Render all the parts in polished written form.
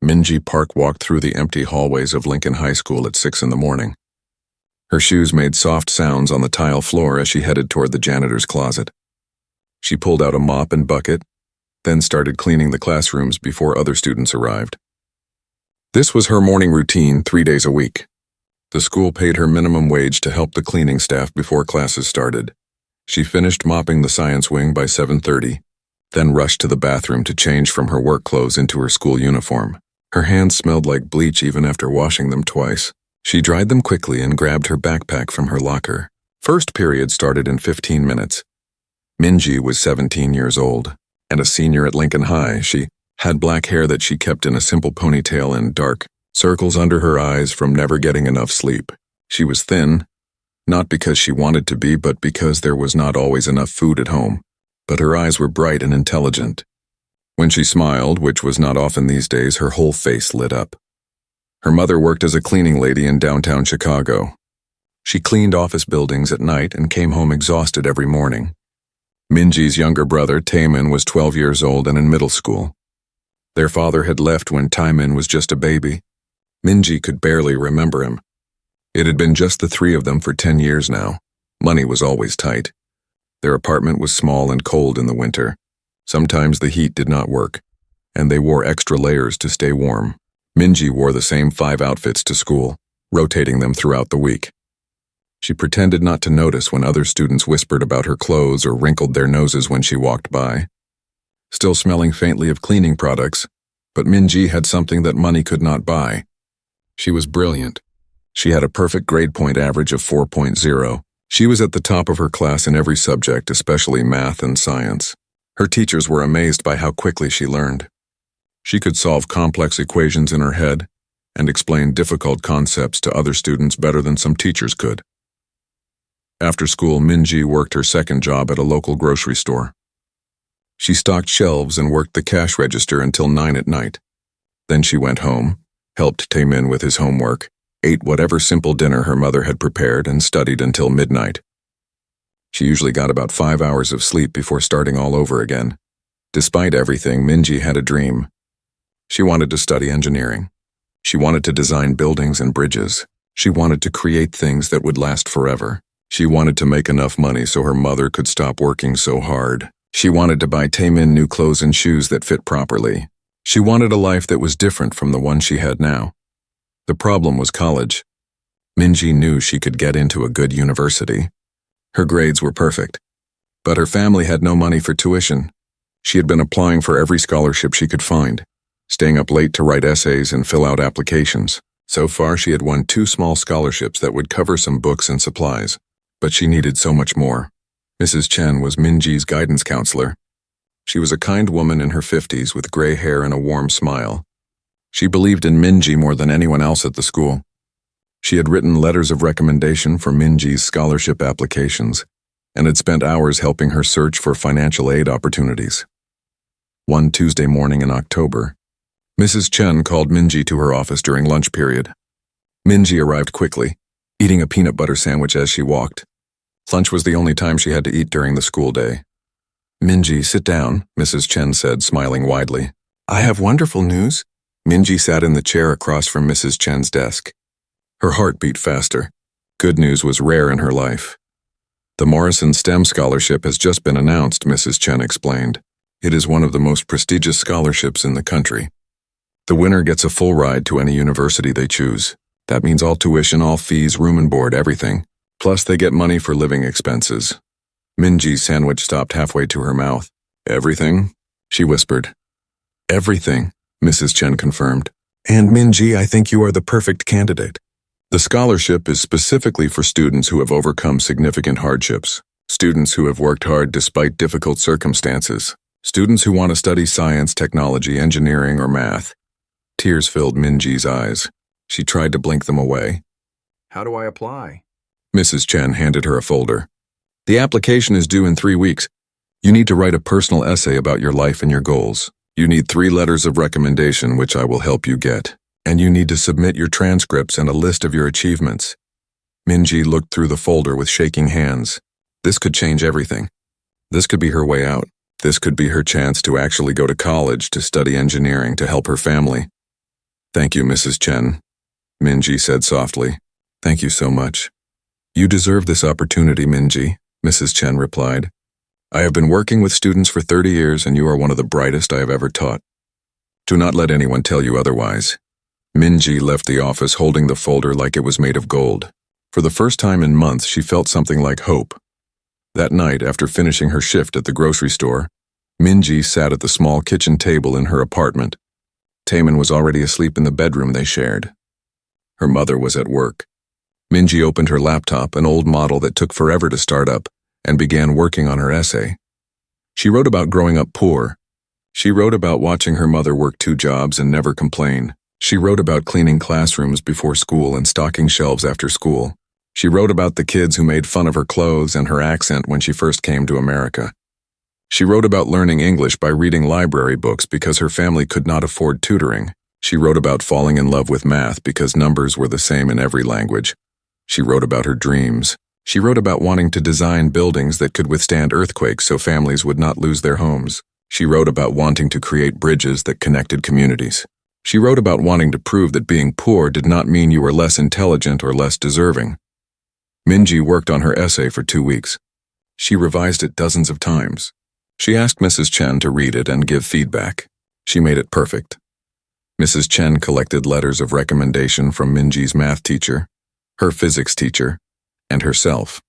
Minji Park walked through the empty hallways of Lincoln High School at 6 in the morning. Her shoes made soft sounds on the tile floor as she headed toward the janitor's closet. She pulled out a mop and bucket, then started cleaning the classrooms before other students arrived. This was her morning routine 3 days a week. The school paid her minimum wage to help the cleaning staff before classes started. She finished mopping the science wing by 7:30, then rushed to the bathroom to change from her work clothes into her school uniform. Her hands smelled like bleach even after washing them twice. She dried them quickly and grabbed her backpack from her locker. First period started in 15 minutes. Minji was 17 years old and a senior at Lincoln High. She had black hair that she kept in a simple ponytail and dark circles under her eyes from never getting enough sleep. She was thin, not because she wanted to be, but because there was not always enough food at home. But her eyes were bright and intelligent. When she smiled, which was not often these days, her whole face lit up. Her mother worked as a cleaning lady in downtown Chicago. She cleaned office buildings at night and came home exhausted every morning. Minji's younger brother, Taemin, was 12 years old and in middle school. Their father had left when Taemin was just a baby. Minji could barely remember him. It had been just the three of them for 10 years now. Money was always tight. Their apartment was small and cold in the winter. Sometimes the heat did not work, and they wore extra layers to stay warm. Minji wore the same 5 outfits to school, rotating them throughout the week. She pretended not to notice when other students whispered about her clothes or wrinkled their noses when she walked by. Still smelling faintly of cleaning products, but Minji had something that money could not buy. She was brilliant. She had a perfect grade point average of 4.0. She was at the top of her class in every subject, especially math and science. Her teachers were amazed by how quickly she learned. She could solve complex equations in her head and explain difficult concepts to other students better than some teachers could. After school, Minji worked her second job at a local grocery store. She stocked shelves and worked the cash register until 9 at night. Then she went home, helped Taemin with his homework, ate whatever simple dinner her mother had prepared, and studied until midnight. She usually got about 5 hours of sleep before starting all over again. Despite everything, Minji had a dream. She wanted to study engineering. She wanted to design buildings and bridges. She wanted to create things that would last forever. She wanted to make enough money so her mother could stop working so hard. She wanted to buy Taemin new clothes and shoes that fit properly. She wanted a life that was different from the one she had now. The problem was college. Minji knew she could get into a good university. Her grades were perfect, but her family had no money for tuition. She had been applying for every scholarship she could find, staying up late to write essays and fill out applications. So far, she had won 2 small scholarships that would cover some books and supplies, but she needed so much more. Mrs. Chen was Minji's guidance counselor. She was a kind woman in her 50s with gray hair and a warm smile. She believed in Minji more than anyone else at the school. She had written letters of recommendation for Minji's scholarship applications and had spent hours helping her search for financial aid opportunities. One Tuesday morning in October, Mrs. Chen called Minji to her office during lunch period. Minji arrived quickly, eating a peanut butter sandwich as she walked. Lunch was the only time she had to eat during the school day. "Minji, sit down," Mrs. Chen said, smiling widely. "I have wonderful news." Minji sat in the chair across from Mrs. Chen's desk. Her heart beat faster. Good news was rare in her life. "The Morrison STEM Scholarship has just been announced," Mrs. Chen explained. "It is one of the most prestigious scholarships in the country. The winner gets a full ride to any university they choose. That means all tuition, all fees, room and board, everything. Plus they get money for living expenses." Minji's sandwich stopped halfway to her mouth. "Everything?" she whispered. "Everything," Mrs. Chen confirmed. "And Minji, I think you are the perfect candidate. The scholarship is specifically for students who have overcome significant hardships, students who have worked hard despite difficult circumstances, students who want to study science, technology, engineering, or math." Tears filled Minji's eyes. She tried to blink them away. "How do I apply?" Mrs. Chen handed her a folder. "The application is due in 3 weeks. You need to write a personal essay about your life and your goals. You need 3 letters of recommendation, which I will help you get. And you need to submit your transcripts and a list of your achievements." Minji looked through the folder with shaking hands. This could change everything. This could be her way out. This could be her chance to actually go to college to study engineering to help her family. "Thank you, Mrs. Chen," Minji said softly. "Thank you so much." "You deserve this opportunity, Minji," Mrs. Chen replied. "I have been working with students for 30 years and you are one of the brightest I have ever taught. Do not let anyone tell you otherwise." Minji left the office holding the folder like it was made of gold. For the first time in months, she felt something like hope. That night, after finishing her shift at the grocery store, Minji sat at the small kitchen table in her apartment. Taemin was already asleep in the bedroom they shared. Her mother was at work. Minji opened her laptop, an old model that took forever to start up, and began working on her essay. She wrote about growing up poor. She wrote about watching her mother work 2 jobs and never complain. She wrote about cleaning classrooms before school and stocking shelves after school. She wrote about the kids who made fun of her clothes and her accent when she first came to America. She wrote about learning English by reading library books because her family could not afford tutoring. She wrote about falling in love with math because numbers were the same in every language. She wrote about her dreams. She wrote about wanting to design buildings that could withstand earthquakes so families would not lose their homes. She wrote about wanting to create bridges that connected communities. She wrote about wanting to prove that being poor did not mean you were less intelligent or less deserving. Minji worked on her essay for 2 weeks. She revised it dozens of times. She asked Mrs. Chen to read it and give feedback. She made it perfect. Mrs. Chen collected letters of recommendation from Minji's math teacher, her physics teacher, and herself.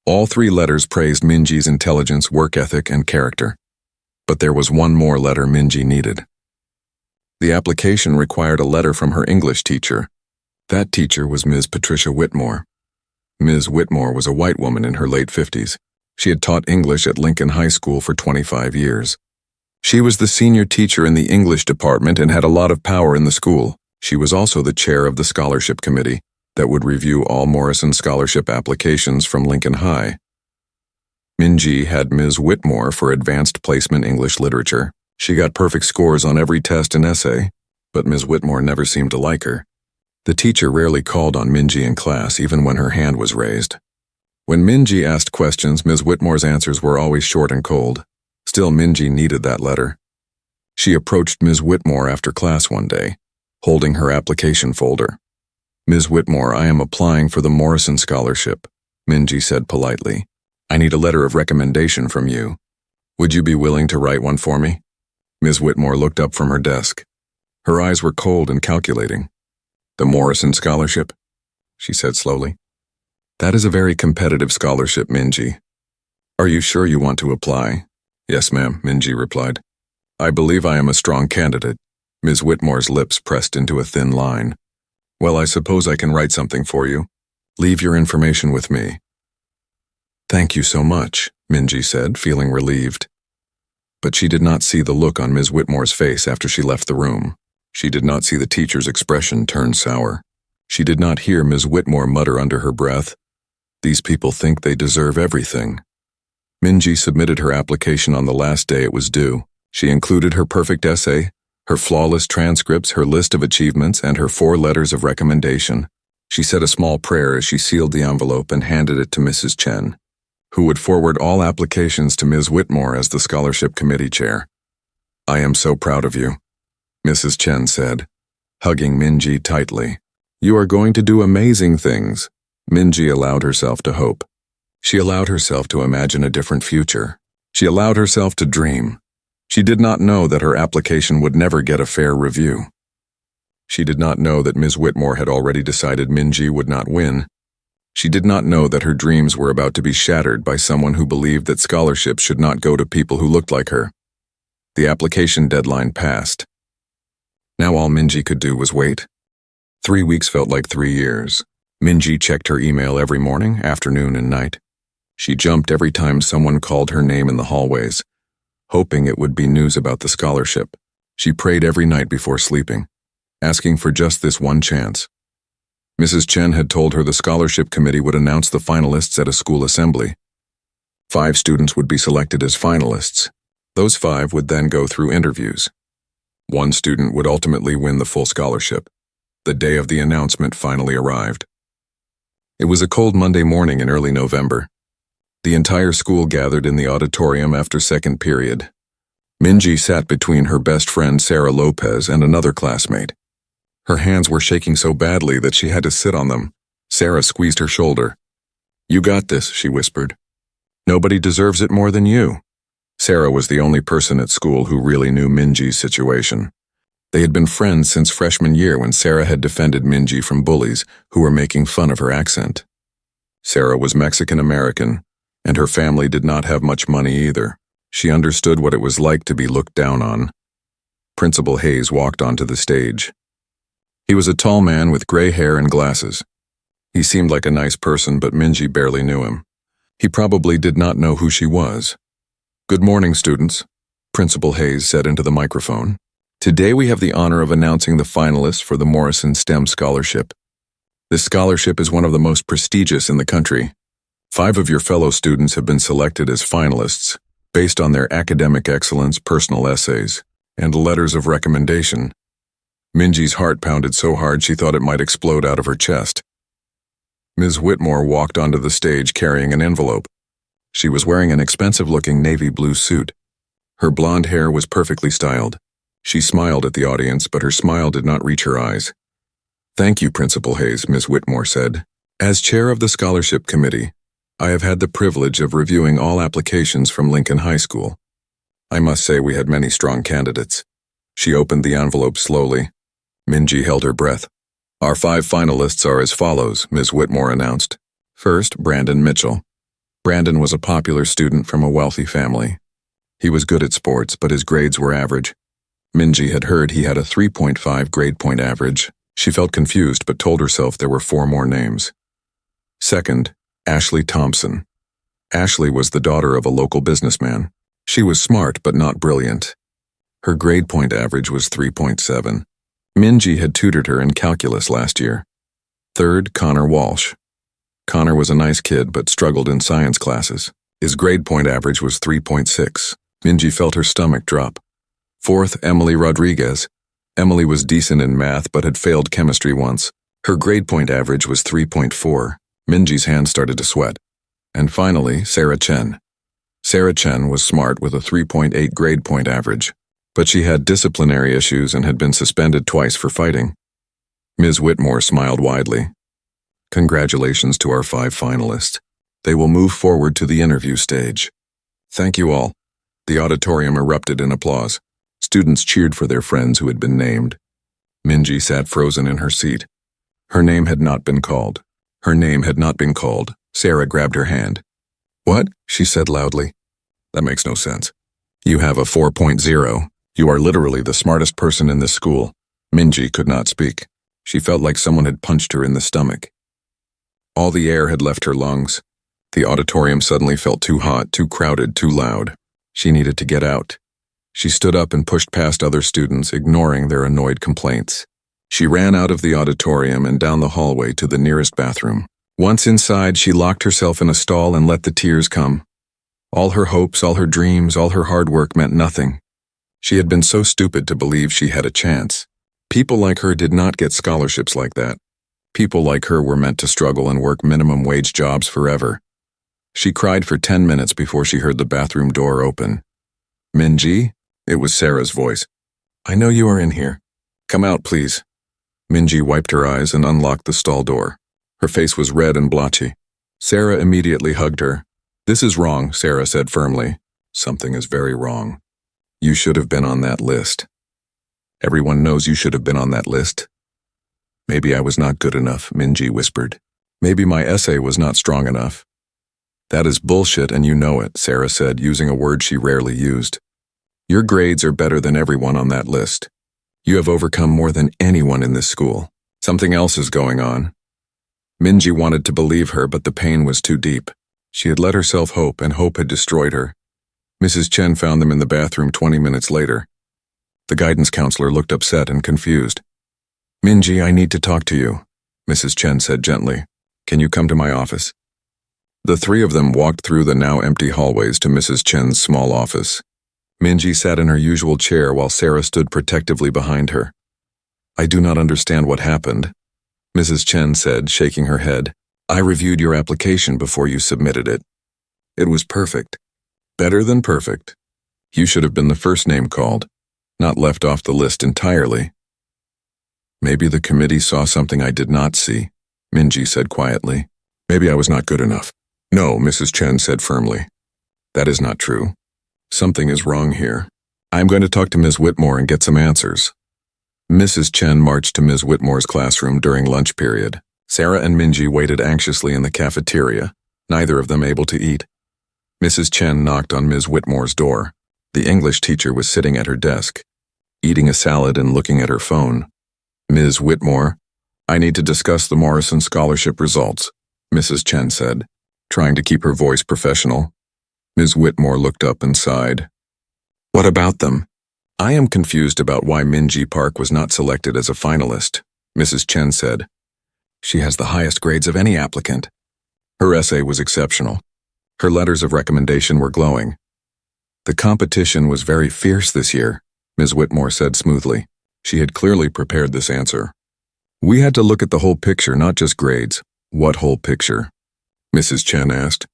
All 3 letters praised Minji's intelligence, work ethic, and character. But there was one more letter Minji needed. The application required a letter from her English teacher. That teacher was Ms. Patricia Whitmore. Ms. Whitmore was a white woman in her late 50s. She had taught English at Lincoln High School for 25 years. She was the senior teacher in the English department and had a lot of power in the school. She was also the chair of the scholarship committee that would review all Morrison scholarship applications from Lincoln High. Minji had Ms. Whitmore for Advanced Placement English Literature. She got perfect scores on every test and essay, but Ms. Whitmore never seemed to like her. The teacher rarely called on Minji in class, even when her hand was raised. When Minji asked questions, Ms. Whitmore's answers were always short and cold. Still, Minji needed that letter. She approached Ms. Whitmore after class one day, holding her application folder. "Ms. Whitmore, I am applying for the Morrison Scholarship," Minji said politely. "I need a letter of recommendation from you. Would you be willing to write one for me?" Ms. Whitmore looked up from her desk. Her eyes were cold and calculating. "The Morrison Scholarship?" she said slowly. "That is a very competitive scholarship, Minji. Are you sure you want to apply?" "Yes, ma'am," Minji replied. "I believe I am a strong candidate." Ms. Whitmore's lips pressed into a thin line. "Well, I suppose I can write something for you. Leave your information with me." "Thank you so much," Minji said, feeling relieved. But she did not see the look on Ms. Whitmore's face after she left the room. She did not see the teacher's expression turn sour. She did not hear Ms. Whitmore mutter under her breath, "These people think they deserve everything." Minji submitted her application on the last day it was due. She included her perfect essay, her flawless transcripts, her list of achievements, and her 4 letters of recommendation. She said a small prayer as she sealed the envelope and handed it to Mrs. Chen, who would forward all applications to Ms. Whitmore as the scholarship committee chair. "I am so proud of you," Mrs. Chen said, hugging Minji tightly. "You are going to do amazing things." Minji allowed herself to hope. She allowed herself to imagine a different future. She allowed herself to dream. She did not know that her application would never get a fair review. She did not know that Ms. Whitmore had already decided Minji would not win. She did not know that her dreams were about to be shattered by someone who believed that scholarships should not go to people who looked like her. The application deadline passed. Now all Minji could do was wait. 3 weeks felt like 3 years. Minji checked her email every morning, afternoon, and night. She jumped every time someone called her name in the hallways, hoping it would be news about the scholarship. She prayed every night before sleeping, asking for just this one chance. Mrs. Chen had told her the scholarship committee would announce the finalists at a school assembly. 5 students would be selected as finalists. Those 5 would then go through interviews. 1 student would ultimately win the full scholarship. The day of the announcement finally arrived. It was a cold Monday morning in early November. The entire school gathered in the auditorium after second period. Minji sat between her best friend Sarah Lopez and another classmate. Her hands were shaking so badly that she had to sit on them. Sarah squeezed her shoulder. "You got this," she whispered. "Nobody deserves it more than you." Sarah was the only person at school who really knew Minji's situation. They had been friends since freshman year when Sarah had defended Minji from bullies who were making fun of her accent. Sarah was Mexican-American, and her family did not have much money either. She understood what it was like to be looked down on. Principal Hayes walked onto the stage. He was a tall man with gray hair and glasses. He seemed like a nice person, but Minji barely knew him. He probably did not know who she was. "Good morning, students," Principal Hayes said into the microphone. "Today we have the honor of announcing the finalists for the Morrison STEM Scholarship. This scholarship is one of the most prestigious in the country. 5 of your fellow students have been selected as finalists based on their academic excellence, personal essays, and letters of recommendation." Minji's heart pounded so hard she thought it might explode out of her chest. Ms. Whitmore walked onto the stage carrying an envelope. She was wearing an expensive-looking navy blue suit. Her blonde hair was perfectly styled. She smiled at the audience, but her smile did not reach her eyes. "Thank you, Principal Hayes," Ms. Whitmore said. "As chair of the scholarship committee, I have had the privilege of reviewing all applications from Lincoln High School. I must say we had many strong candidates." She opened the envelope slowly. Minji held her breath. "Our 5 finalists are as follows," Ms. Whitmore announced. First, Brandon Mitchell. Brandon was a popular student from a wealthy family. He was good at sports, but his grades were average. Minji had heard he had a 3.5 grade point average. She felt confused, but told herself there were 4 more names. Second, Ashley Thompson. Ashley was the daughter of a local businessman. She was smart, but not brilliant. Her grade point average was 3.7. Minji had tutored her in calculus last year. Third, Connor Walsh. Connor was a nice kid, but struggled in science classes. His grade point average was 3.6. Minji felt her stomach drop. Fourth, Emily Rodriguez. Emily was decent in math, but had failed chemistry once. Her grade point average was 3.4. Minji's hands started to sweat. And finally, Sarah Chen. Sarah Chen was smart with a 3.8 grade point average, but she had disciplinary issues and had been suspended twice for fighting. Ms. Whitmore smiled widely. "Congratulations to our 5 finalists. They will move forward to the interview stage." "Thank you all." The auditorium erupted in applause. Students cheered for their friends who had been named. Minji sat frozen in her seat. Her name had not been called. Her name had not been called. Sarah grabbed her hand. "What?" she said loudly. "That makes no sense. You have a 4.0. You are literally the smartest person in this school." Minji could not speak. She felt like someone had punched her in the stomach. All the air had left her lungs. The auditorium suddenly felt too hot, too crowded, too loud. She needed to get out. She stood up and pushed past other students, ignoring their annoyed complaints. She ran out of the auditorium and down the hallway to the nearest bathroom. Once inside, she locked herself in a stall and let the tears come. All her hopes, all her dreams, all her hard work meant nothing. She had been so stupid to believe she had a chance. People like her did not get scholarships like that. People like her were meant to struggle and work minimum wage jobs forever. She cried for 10 minutes before she heard the bathroom door open. "Minji?" It was Sarah's voice. "I know you are in here. Come out, please." Minji wiped her eyes and unlocked the stall door. Her face was red and blotchy. Sarah immediately hugged her. "This is wrong," Sarah said firmly. "Something is very wrong. You should have been on that list. Everyone knows you should have been on that list." "Maybe I was not good enough," Minji whispered. "Maybe my essay was not strong enough." "That is bullshit and you know it," Sarah said, using a word she rarely used. "Your grades are better than everyone on that list. You have overcome more than anyone in this school. Something else is going on." Minji wanted to believe her, but the pain was too deep. She had let herself hope, and hope had destroyed her. Mrs. Chen found them in the bathroom 20 minutes later. The guidance counselor looked upset and confused. "Minji, I need to talk to you," Mrs. Chen said gently. "Can you come to my office?" The 3 of them walked through the now empty hallways to Mrs. Chen's small office. Minji sat in her usual chair while Sarah stood protectively behind her. "I do not understand what happened," Mrs. Chen said, shaking her head. "I reviewed your application before you submitted it. It was perfect. Better than perfect. You should have been the first name called, not left off the list entirely." Maybe the committee saw something I did not see, Minji said quietly. Maybe I was not good enough. No, Mrs. Chen said firmly. That is not true. Something is wrong here. I'm going to talk to Ms. Whitmore and get some answers. Mrs. Chen marched to Ms. Whitmore's classroom during lunch period. Sarah and Minji waited anxiously in the cafeteria, neither of them able to eat. Mrs. Chen knocked on Ms. Whitmore's door. The English teacher was sitting at her desk, eating a salad and looking at her phone. Ms. Whitmore, I need to discuss the Morrison Scholarship results, Mrs. Chen said, trying to keep her voice professional. Ms. Whitmore looked up and sighed. What about them? I am confused about why Minji Park was not selected as a finalist, Mrs. Chen said. She has the highest grades of any applicant. Her essay was exceptional. Her letters of recommendation were glowing. The competition was very fierce this year, Ms. Whitmore said smoothly. She had clearly prepared this answer. We had to look at the whole picture, not just grades. What whole picture? Mrs. Chen asked.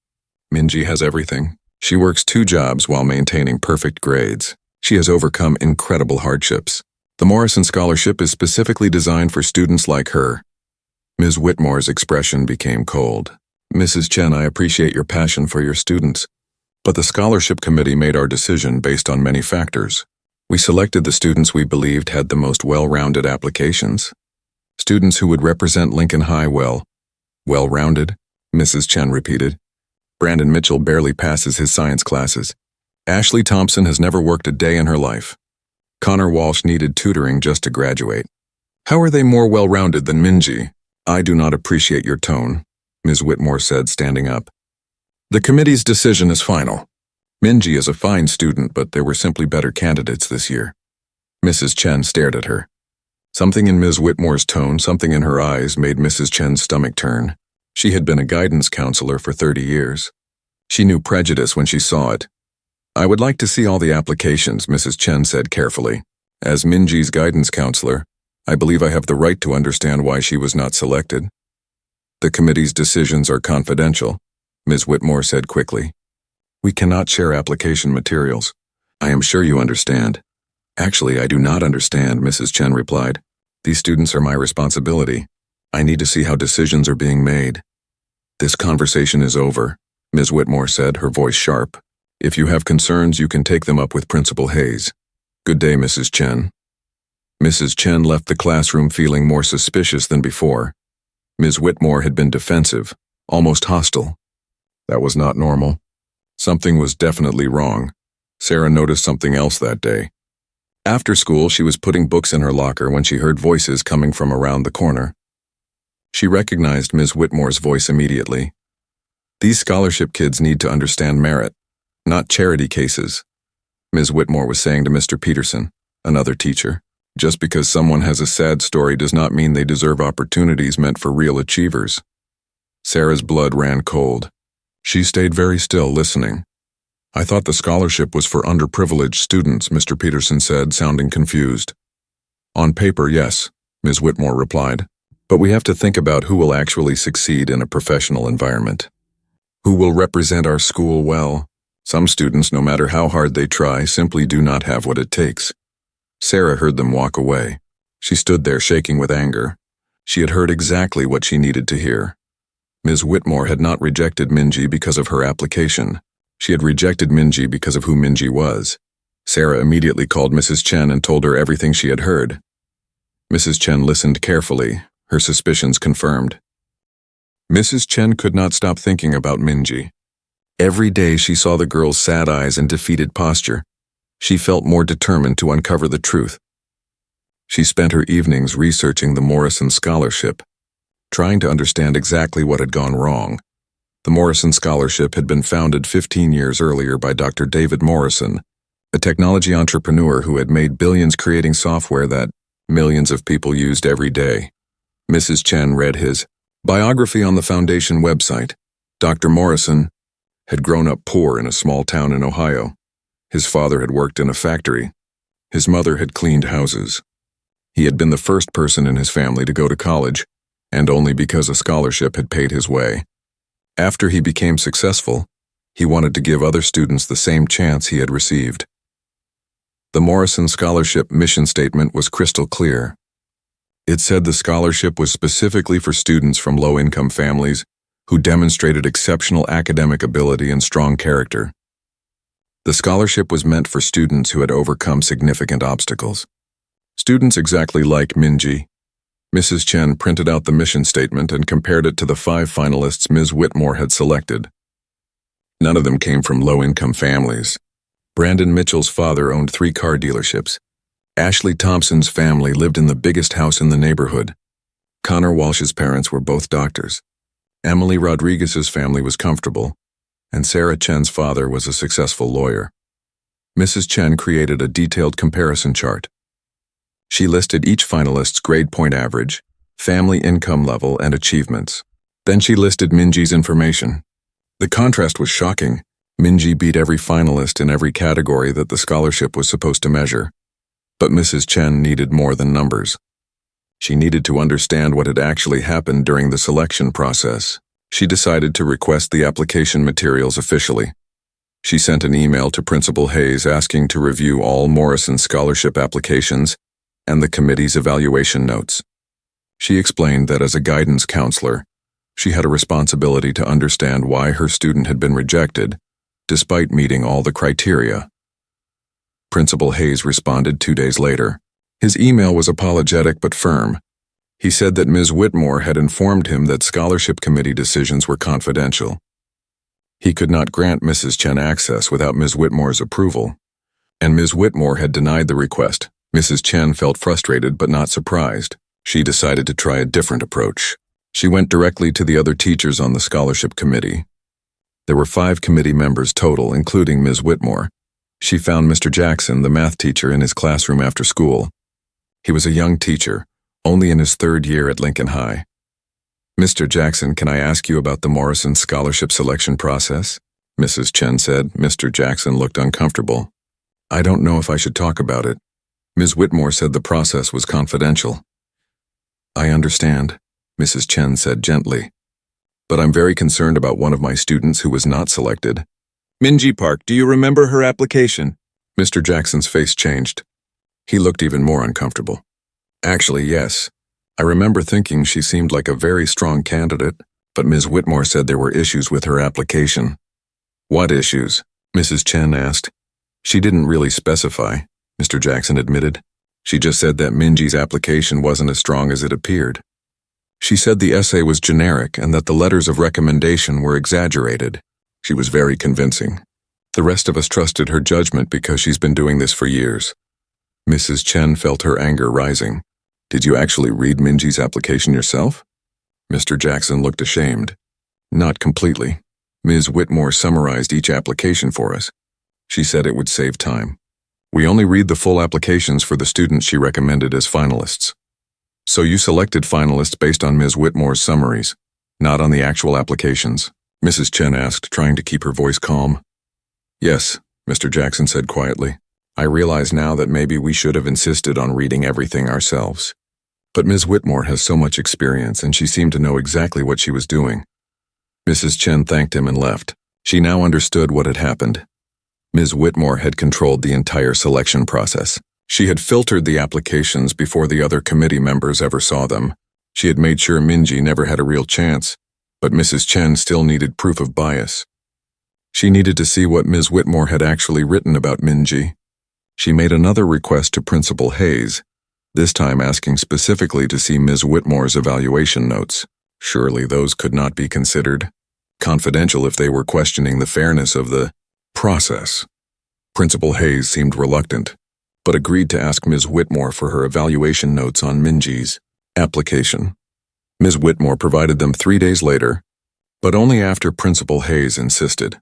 Minji has everything. She works 2 jobs while maintaining perfect grades. She has overcome incredible hardships. The Morrison Scholarship is specifically designed for students like her. Ms. Whitmore's expression became cold. Mrs. Chen, I appreciate your passion for your students, but the scholarship committee made our decision based on many factors. We selected the students we believed had the most well-rounded applications. Students who would represent Lincoln High well. Well-rounded, Mrs. Chen repeated. Brandon Mitchell barely passes his science classes. Ashley Thompson has never worked a day in her life. Connor Walsh needed tutoring just to graduate. How are they more well-rounded than Minji? I do not appreciate your tone, Ms. Whitmore said, standing up. The committee's decision is final. Minji is a fine student, but there were simply better candidates this year. Mrs. Chen stared at her. Something in Ms. Whitmore's tone, something in her eyes, made Mrs. Chen's stomach turn. She had been a guidance counselor for 30 years. She knew prejudice when she saw it. I would like to see all the applications, Mrs. Chen said carefully. As Minji's guidance counselor, I believe I have the right to understand why she was not selected. The committee's decisions are confidential, Ms. Whitmore said quickly. We cannot share application materials. I am sure you understand. Actually, I do not understand, Mrs. Chen replied. These students are my responsibility. I need to see how decisions are being made. This conversation is over, Ms. Whitmore said, her voice sharp. If you have concerns, you can take them up with Principal Hayes. Good day, Mrs. Chen. Mrs. Chen left the classroom feeling more suspicious than before. Ms. Whitmore had been defensive, almost hostile. That was not normal. Something was definitely wrong. Sarah noticed something else that day. After school, she was putting books in her locker when she heard voices coming from around the corner. She recognized Ms. Whitmore's voice immediately. These scholarship kids need to understand merit, not charity cases, Ms. Whitmore was saying to Mr. Peterson, another teacher. Just because someone has a sad story does not mean they deserve opportunities meant for real achievers. Sarah's blood ran cold. She stayed very still, listening. I thought the scholarship was for underprivileged students, Mr. Peterson said, sounding confused. On paper, yes, Ms. Whitmore replied. But we have to think about who will actually succeed in a professional environment. Who will represent our school well? Some students, no matter how hard they try, simply do not have what it takes. Sarah heard them walk away. She stood there shaking with anger. She had heard exactly what she needed to hear. Ms. Whitmore had not rejected Minji because of her application. She had rejected Minji because of who Minji was. Sarah immediately called Mrs. Chen and told her everything she had heard. Mrs. Chen listened carefully, her suspicions confirmed. Mrs. Chen could not stop thinking about Minji. Every day she saw the girl's sad eyes and defeated posture. She felt more determined to uncover the truth. She spent her evenings researching the Morrison Scholarship, trying to understand exactly what had gone wrong. The Morrison Scholarship had been founded 15 years earlier by Dr. David Morrison, a technology entrepreneur who had made billions creating software that millions of people used every day. Mrs. Chen read his biography on the foundation website. Dr. Morrison had grown up poor in a small town in Ohio. His father had worked in a factory. His mother had cleaned houses. He had been the first person in his family to go to college, and only because a scholarship had paid his way. After he became successful, he wanted to give other students the same chance he had received. The Morrison Scholarship mission statement was crystal clear. It said the scholarship was specifically for students from low-income families who demonstrated exceptional academic ability and strong character. The scholarship was meant for students who had overcome significant obstacles. Students exactly like Minji. Mrs. Chen printed out the mission statement and compared it to the 5 finalists Ms. Whitmore had selected. None of them came from low-income families. Brandon Mitchell's father owned 3 car dealerships. Ashley Thompson's family lived in the biggest house in the neighborhood. Connor Walsh's parents were both doctors. Emily Rodriguez's family was comfortable, and Sarah Chen's father was a successful lawyer. Mrs. Chen created a detailed comparison chart. She listed each finalist's grade point average, family income level, and achievements. Then she listed Minji's information. The contrast was shocking. Minji beat every finalist in every category that the scholarship was supposed to measure. But Mrs. Chen needed more than numbers. She needed to understand what had actually happened during the selection process. She decided to request the application materials officially. She sent an email to Principal Hayes asking to review all Morrison Scholarship applications and the committee's evaluation notes. She explained that as a guidance counselor, she had a responsibility to understand why her student had been rejected, despite meeting all the criteria. Principal Hayes responded 2 days later. His email was apologetic but firm. He said that Ms. Whitmore had informed him that scholarship committee decisions were confidential. He could not grant Mrs. Chen access without Ms. Whitmore's approval, and Ms. Whitmore had denied the request. Mrs. Chen felt frustrated but not surprised. She decided to try a different approach. She went directly to the other teachers on the scholarship committee. There were 5 committee members total, including Ms. Whitmore. She found Mr. Jackson, the math teacher, in his classroom after school. He was a young teacher, only in his 3rd year at Lincoln High. "Mr. Jackson, can I ask you about the Morrison Scholarship selection process?" Mrs. Chen said. Mr. Jackson looked uncomfortable. "I don't know if I should talk about it." Ms. Whitmore said the process was confidential. "I understand," Mrs. Chen said gently. "But I'm very concerned about one of my students who was not selected." "Minji Park, do you remember her application?" Mr. Jackson's face changed. He looked even more uncomfortable. "Actually, yes. I remember thinking she seemed like a very strong candidate, but Ms. Whitmore said there were issues with her application." "What issues?" Mrs. Chen asked. "She didn't really specify," Mr. Jackson admitted. "She just said that Minji's application wasn't as strong as it appeared. She said the essay was generic and that the letters of recommendation were exaggerated. She was very convincing. The rest of us trusted her judgment because she's been doing this for years." Mrs. Chen felt her anger rising. "Did you actually read Minji's application yourself?" Mr. Jackson looked ashamed. "Not completely. Ms. Whitmore summarized each application for us. She said it would save time. We only read the full applications for the students she recommended as finalists." "So you selected finalists based on Ms. Whitmore's summaries, not on the actual applications?" Mrs. Chen asked, trying to keep her voice calm. "Yes," Mr. Jackson said quietly. "I realize now that maybe we should have insisted on reading everything ourselves. But Ms. Whitmore has so much experience and she seemed to know exactly what she was doing." Mrs. Chen thanked him and left. She now understood what had happened. Ms. Whitmore had controlled the entire selection process. She had filtered the applications before the other committee members ever saw them. She had made sure Minji never had a real chance, but Mrs. Chen still needed proof of bias. She needed to see what Ms. Whitmore had actually written about Minji. She made another request to Principal Hayes, this time asking specifically to see Ms. Whitmore's evaluation notes. Surely those could not be considered confidential if they were questioning the fairness of the process. Principal Hayes seemed reluctant, but agreed to ask Ms. Whitmore for her evaluation notes on Minji's application. Ms. Whitmore provided them 3 days later, but only after Principal Hayes insisted.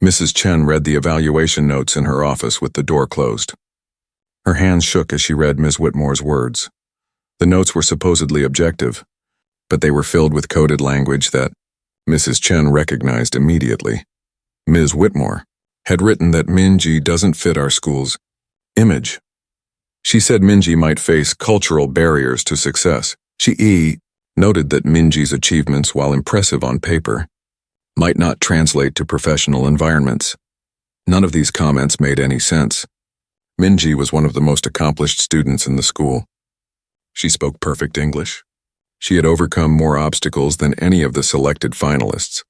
Mrs. Chen read the evaluation notes in her office with the door closed. Her hands shook as she read Ms. Whitmore's words. The notes were supposedly objective, but they were filled with coded language that Mrs. Chen recognized immediately. Ms. Whitmore had written that Minji doesn't fit our school's image. She said Minji might face cultural barriers to success. She noted that Minji's achievements, while impressive on paper, might not translate to professional environments. None of these comments made any sense. Minji was one of the most accomplished students in the school. She spoke perfect English. She had overcome more obstacles than any of the selected finalists.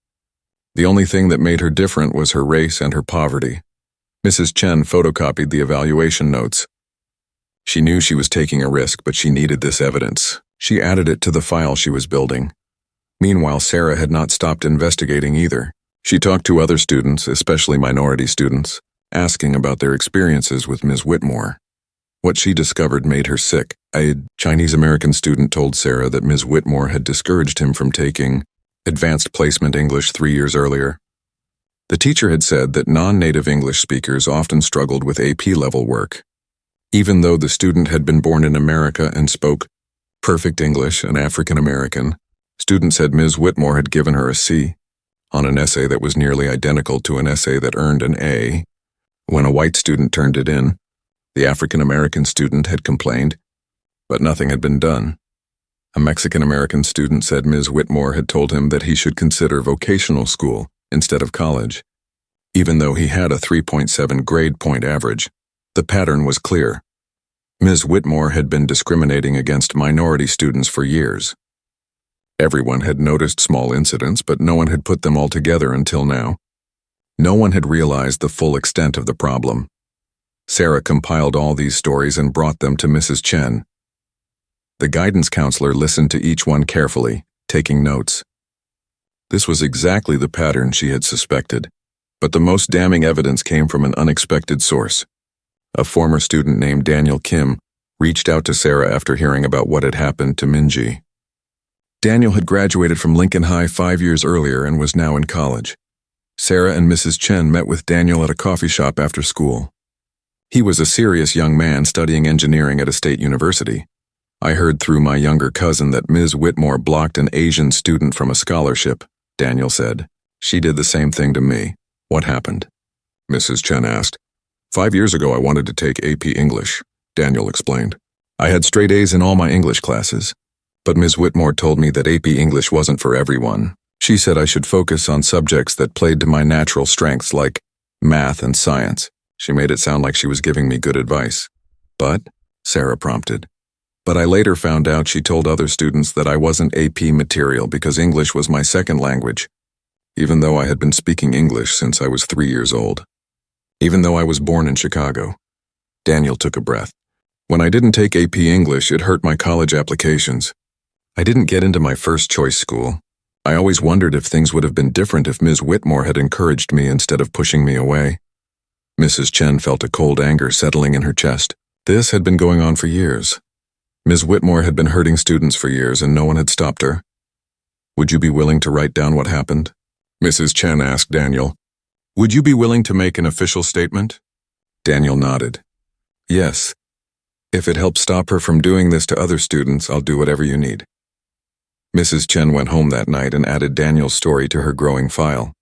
The only thing that made her different was her race and her poverty. Mrs. Chen photocopied the evaluation notes. She knew she was taking a risk, but she needed this evidence. She added it to the file she was building. Meanwhile, Sarah had not stopped investigating either. She talked to other students, especially minority students, asking about their experiences with Ms. Whitmore. What she discovered made her sick. A Chinese-American student told Sarah that Ms. Whitmore had discouraged him from taking advanced placement English 3 years earlier. The teacher had said that non-native English speakers often struggled with AP-level work. Even though the student had been born in America and spoke perfect English and African American, students said Ms. Whitmore had given her a C on an essay that was nearly identical to an essay that earned an A. When a white student turned it in, the African American student had complained, but nothing had been done. A Mexican American student said Ms. Whitmore had told him that he should consider vocational school instead of college. Even though he had a 3.7 grade point average, the pattern was clear. Ms. Whitmore had been discriminating against minority students for years. Everyone had noticed small incidents, but no one had put them all together until now. No one had realized the full extent of the problem. Sarah compiled all these stories and brought them to Mrs. Chen. The guidance counselor listened to each one carefully, taking notes. This was exactly the pattern she had suspected, but the most damning evidence came from an unexpected source. A former student named Daniel Kim reached out to Sarah after hearing about what had happened to Minji. Daniel had graduated from Lincoln High 5 years earlier and was now in college. Sarah and Mrs. Chen met with Daniel at a coffee shop after school. He was a serious young man studying engineering at a state university. I heard through my younger cousin that Ms. Whitmore blocked an Asian student from a scholarship, Daniel said. She did the same thing to me. What happened? Mrs. Chen asked. 5 years ago I wanted to take AP English, Daniel explained. I had straight A's in all my English classes. But Ms. Whitmore told me that AP English wasn't for everyone. She said I should focus on subjects that played to my natural strengths like math and science. She made it sound like she was giving me good advice. But, Sarah prompted. But I later found out she told other students that I wasn't AP material because English was my second language, even though I had been speaking English since I was 3 years old. Even though I was born in Chicago. Daniel took a breath. When I didn't take AP English, it hurt my college applications. I didn't get into my first choice school. I always wondered if things would have been different if Ms. Whitmore had encouraged me instead of pushing me away. Mrs. Chen felt a cold anger settling in her chest. This had been going on for years. Ms. Whitmore had been hurting students for years and no one had stopped her. Would you be willing to write down what happened? Mrs. Chen asked Daniel. Would you be willing to make an official statement? Daniel nodded. Yes. If it helps stop her from doing this to other students, I'll do whatever you need. Mrs. Chen went home that night and added Daniel's story to her growing file.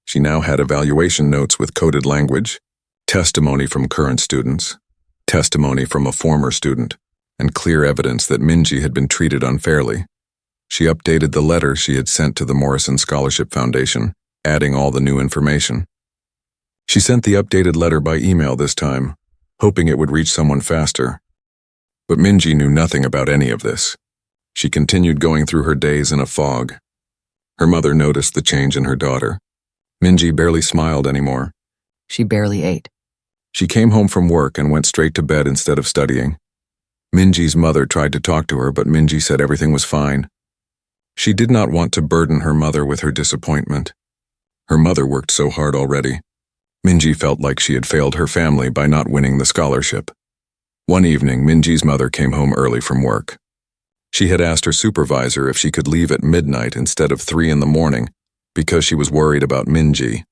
She now had evaluation notes with coded language, testimony from current students, testimony from a former student, and clear evidence that Minji had been treated unfairly. She updated the letter she had sent to the Morrison Scholarship Foundation, adding all the new information. She sent the updated letter by email this time, hoping it would reach someone faster. But Minji knew nothing about any of this. She continued going through her days in a fog. Her mother noticed the change in her daughter. Minji barely smiled anymore. She barely ate. She came home from work and went straight to bed instead of studying. Minji's mother tried to talk to her, but Minji said everything was fine. She did not want to burden her mother with her disappointment. Her mother worked so hard already. Minji felt like she had failed her family by not winning the scholarship. One evening, Minji's mother came home early from work. She had asked her supervisor if she could leave at midnight instead of 3 in the morning because she was worried about Minji.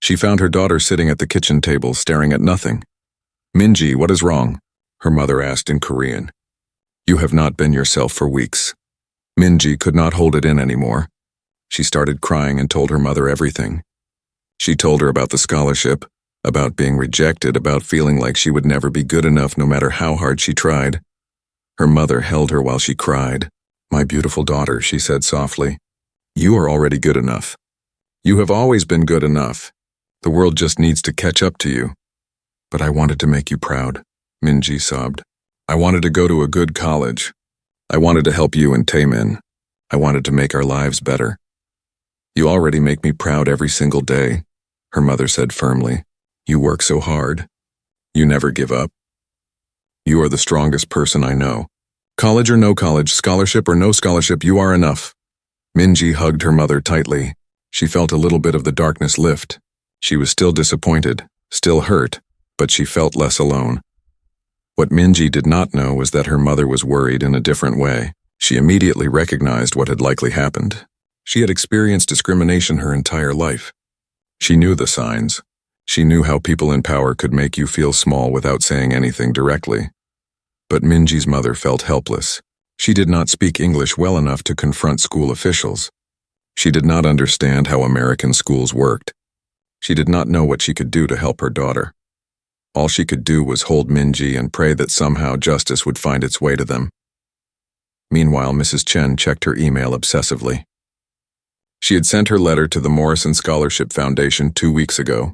She found her daughter sitting at the kitchen table staring at nothing. Minji, what is wrong? Her mother asked in Korean. You have not been yourself for weeks. Minji could not hold it in anymore. She started crying and told her mother everything. She told her about the scholarship, about being rejected, about feeling like she would never be good enough no matter how hard she tried. Her mother held her while she cried. My beautiful daughter, she said softly. You are already good enough. You have always been good enough. The world just needs to catch up to you. But I wanted to make you proud, Minji sobbed. I wanted to go to a good college. I wanted to help you and Taemin. I wanted to make our lives better. You already make me proud every single day, her mother said firmly. You work so hard. You never give up. You are the strongest person I know. College or no college, scholarship or no scholarship, you are enough. Minji hugged her mother tightly. She felt a little bit of the darkness lift. She was still disappointed, still hurt, but she felt less alone. What Minji did not know was that her mother was worried in a different way. She immediately recognized what had likely happened. She had experienced discrimination her entire life. She knew the signs. She knew how people in power could make you feel small without saying anything directly. But Minji's mother felt helpless. She did not speak English well enough to confront school officials. She did not understand how American schools worked. She did not know what she could do to help her daughter. All she could do was hold Minji and pray that somehow justice would find its way to them. Meanwhile, Mrs. Chen checked her email obsessively. She had sent her letter to the Morrison Scholarship Foundation 2 weeks ago.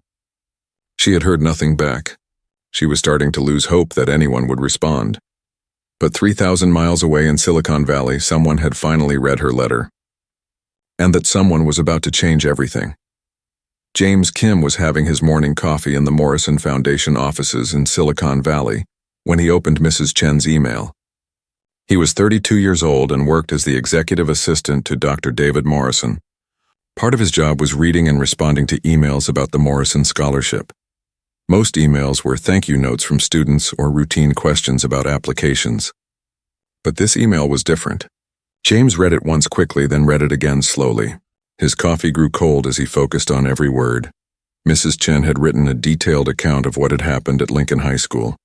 She had heard nothing back. She was starting to lose hope that anyone would respond. But 3,000 miles away in Silicon Valley, someone had finally read her letter. And that someone was about to change everything. James Kim was having his morning coffee in the Morrison Foundation offices in Silicon Valley when he opened Mrs. Chen's email. He was 32 years old and worked as the executive assistant to Dr. David Morrison. Part of his job was reading and responding to emails about the Morrison Scholarship. Most emails were thank you notes from students or routine questions about applications. But this email was different. James read it once quickly, then read it again slowly. His coffee grew cold as he focused on every word. Mrs. Chen had written a detailed account of what had happened at Lincoln High School.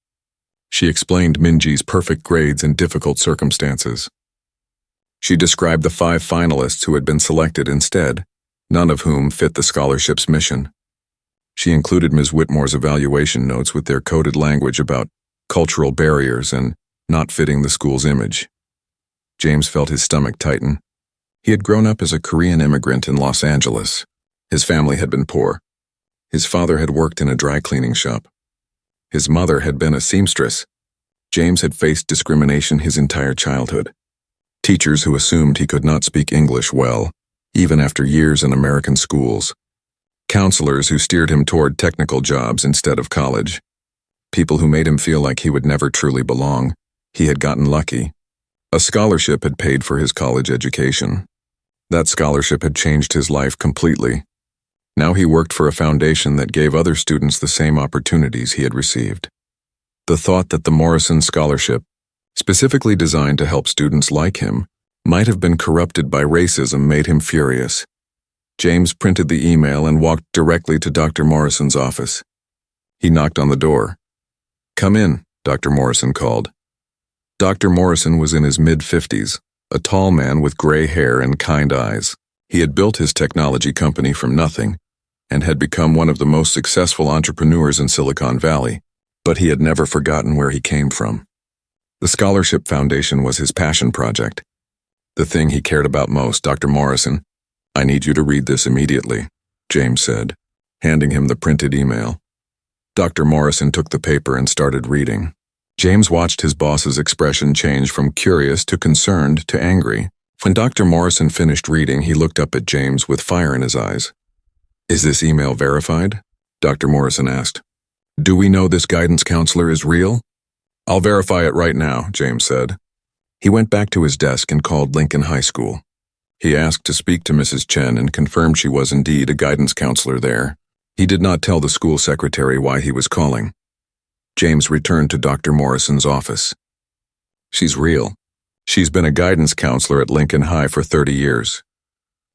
She explained Minji's perfect grades in difficult circumstances. She described the 5 finalists who had been selected instead, none of whom fit the scholarship's mission. She included Ms. Whitmore's evaluation notes with their coded language about cultural barriers and not fitting the school's image. James felt his stomach tighten. He had grown up as a Korean immigrant in Los Angeles. His family had been poor. His father had worked in a dry cleaning shop. His mother had been a seamstress. James had faced discrimination his entire childhood. Teachers who assumed he could not speak English well, even after years in American schools. Counselors who steered him toward technical jobs instead of college. People who made him feel like he would never truly belong. He had gotten lucky. A scholarship had paid for his college education. That scholarship had changed his life completely. Now he worked for a foundation that gave other students the same opportunities he had received. The thought that the Morrison Scholarship, specifically designed to help students like him, might have been corrupted by racism made him furious. James printed the email and walked directly to Dr. Morrison's office. He knocked on the door. "Come in," Dr. Morrison called. Dr. Morrison was in his mid-50s, a tall man with gray hair and kind eyes. He had built his technology company from nothing and had become one of the most successful entrepreneurs in Silicon Valley, but he had never forgotten where he came from. The Scholarship Foundation was his passion project. The thing he cared about most. "Dr. Morrison, I need you to read this immediately," James said, handing him the printed email. Dr. Morrison took the paper and started reading. James watched his boss's expression change from curious to concerned to angry. When Dr. Morrison finished reading, he looked up at James with fire in his eyes. "Is this email verified?" Dr. Morrison asked. "Do we know this guidance counselor is real?" "I'll verify it right now," James said. He went back to his desk and called Lincoln High School. He asked to speak to Mrs. Chen and confirmed she was indeed a guidance counselor there. He did not tell the school secretary why he was calling. James returned to Dr. Morrison's office. "She's real. She's been a guidance counselor at Lincoln High for 30 years.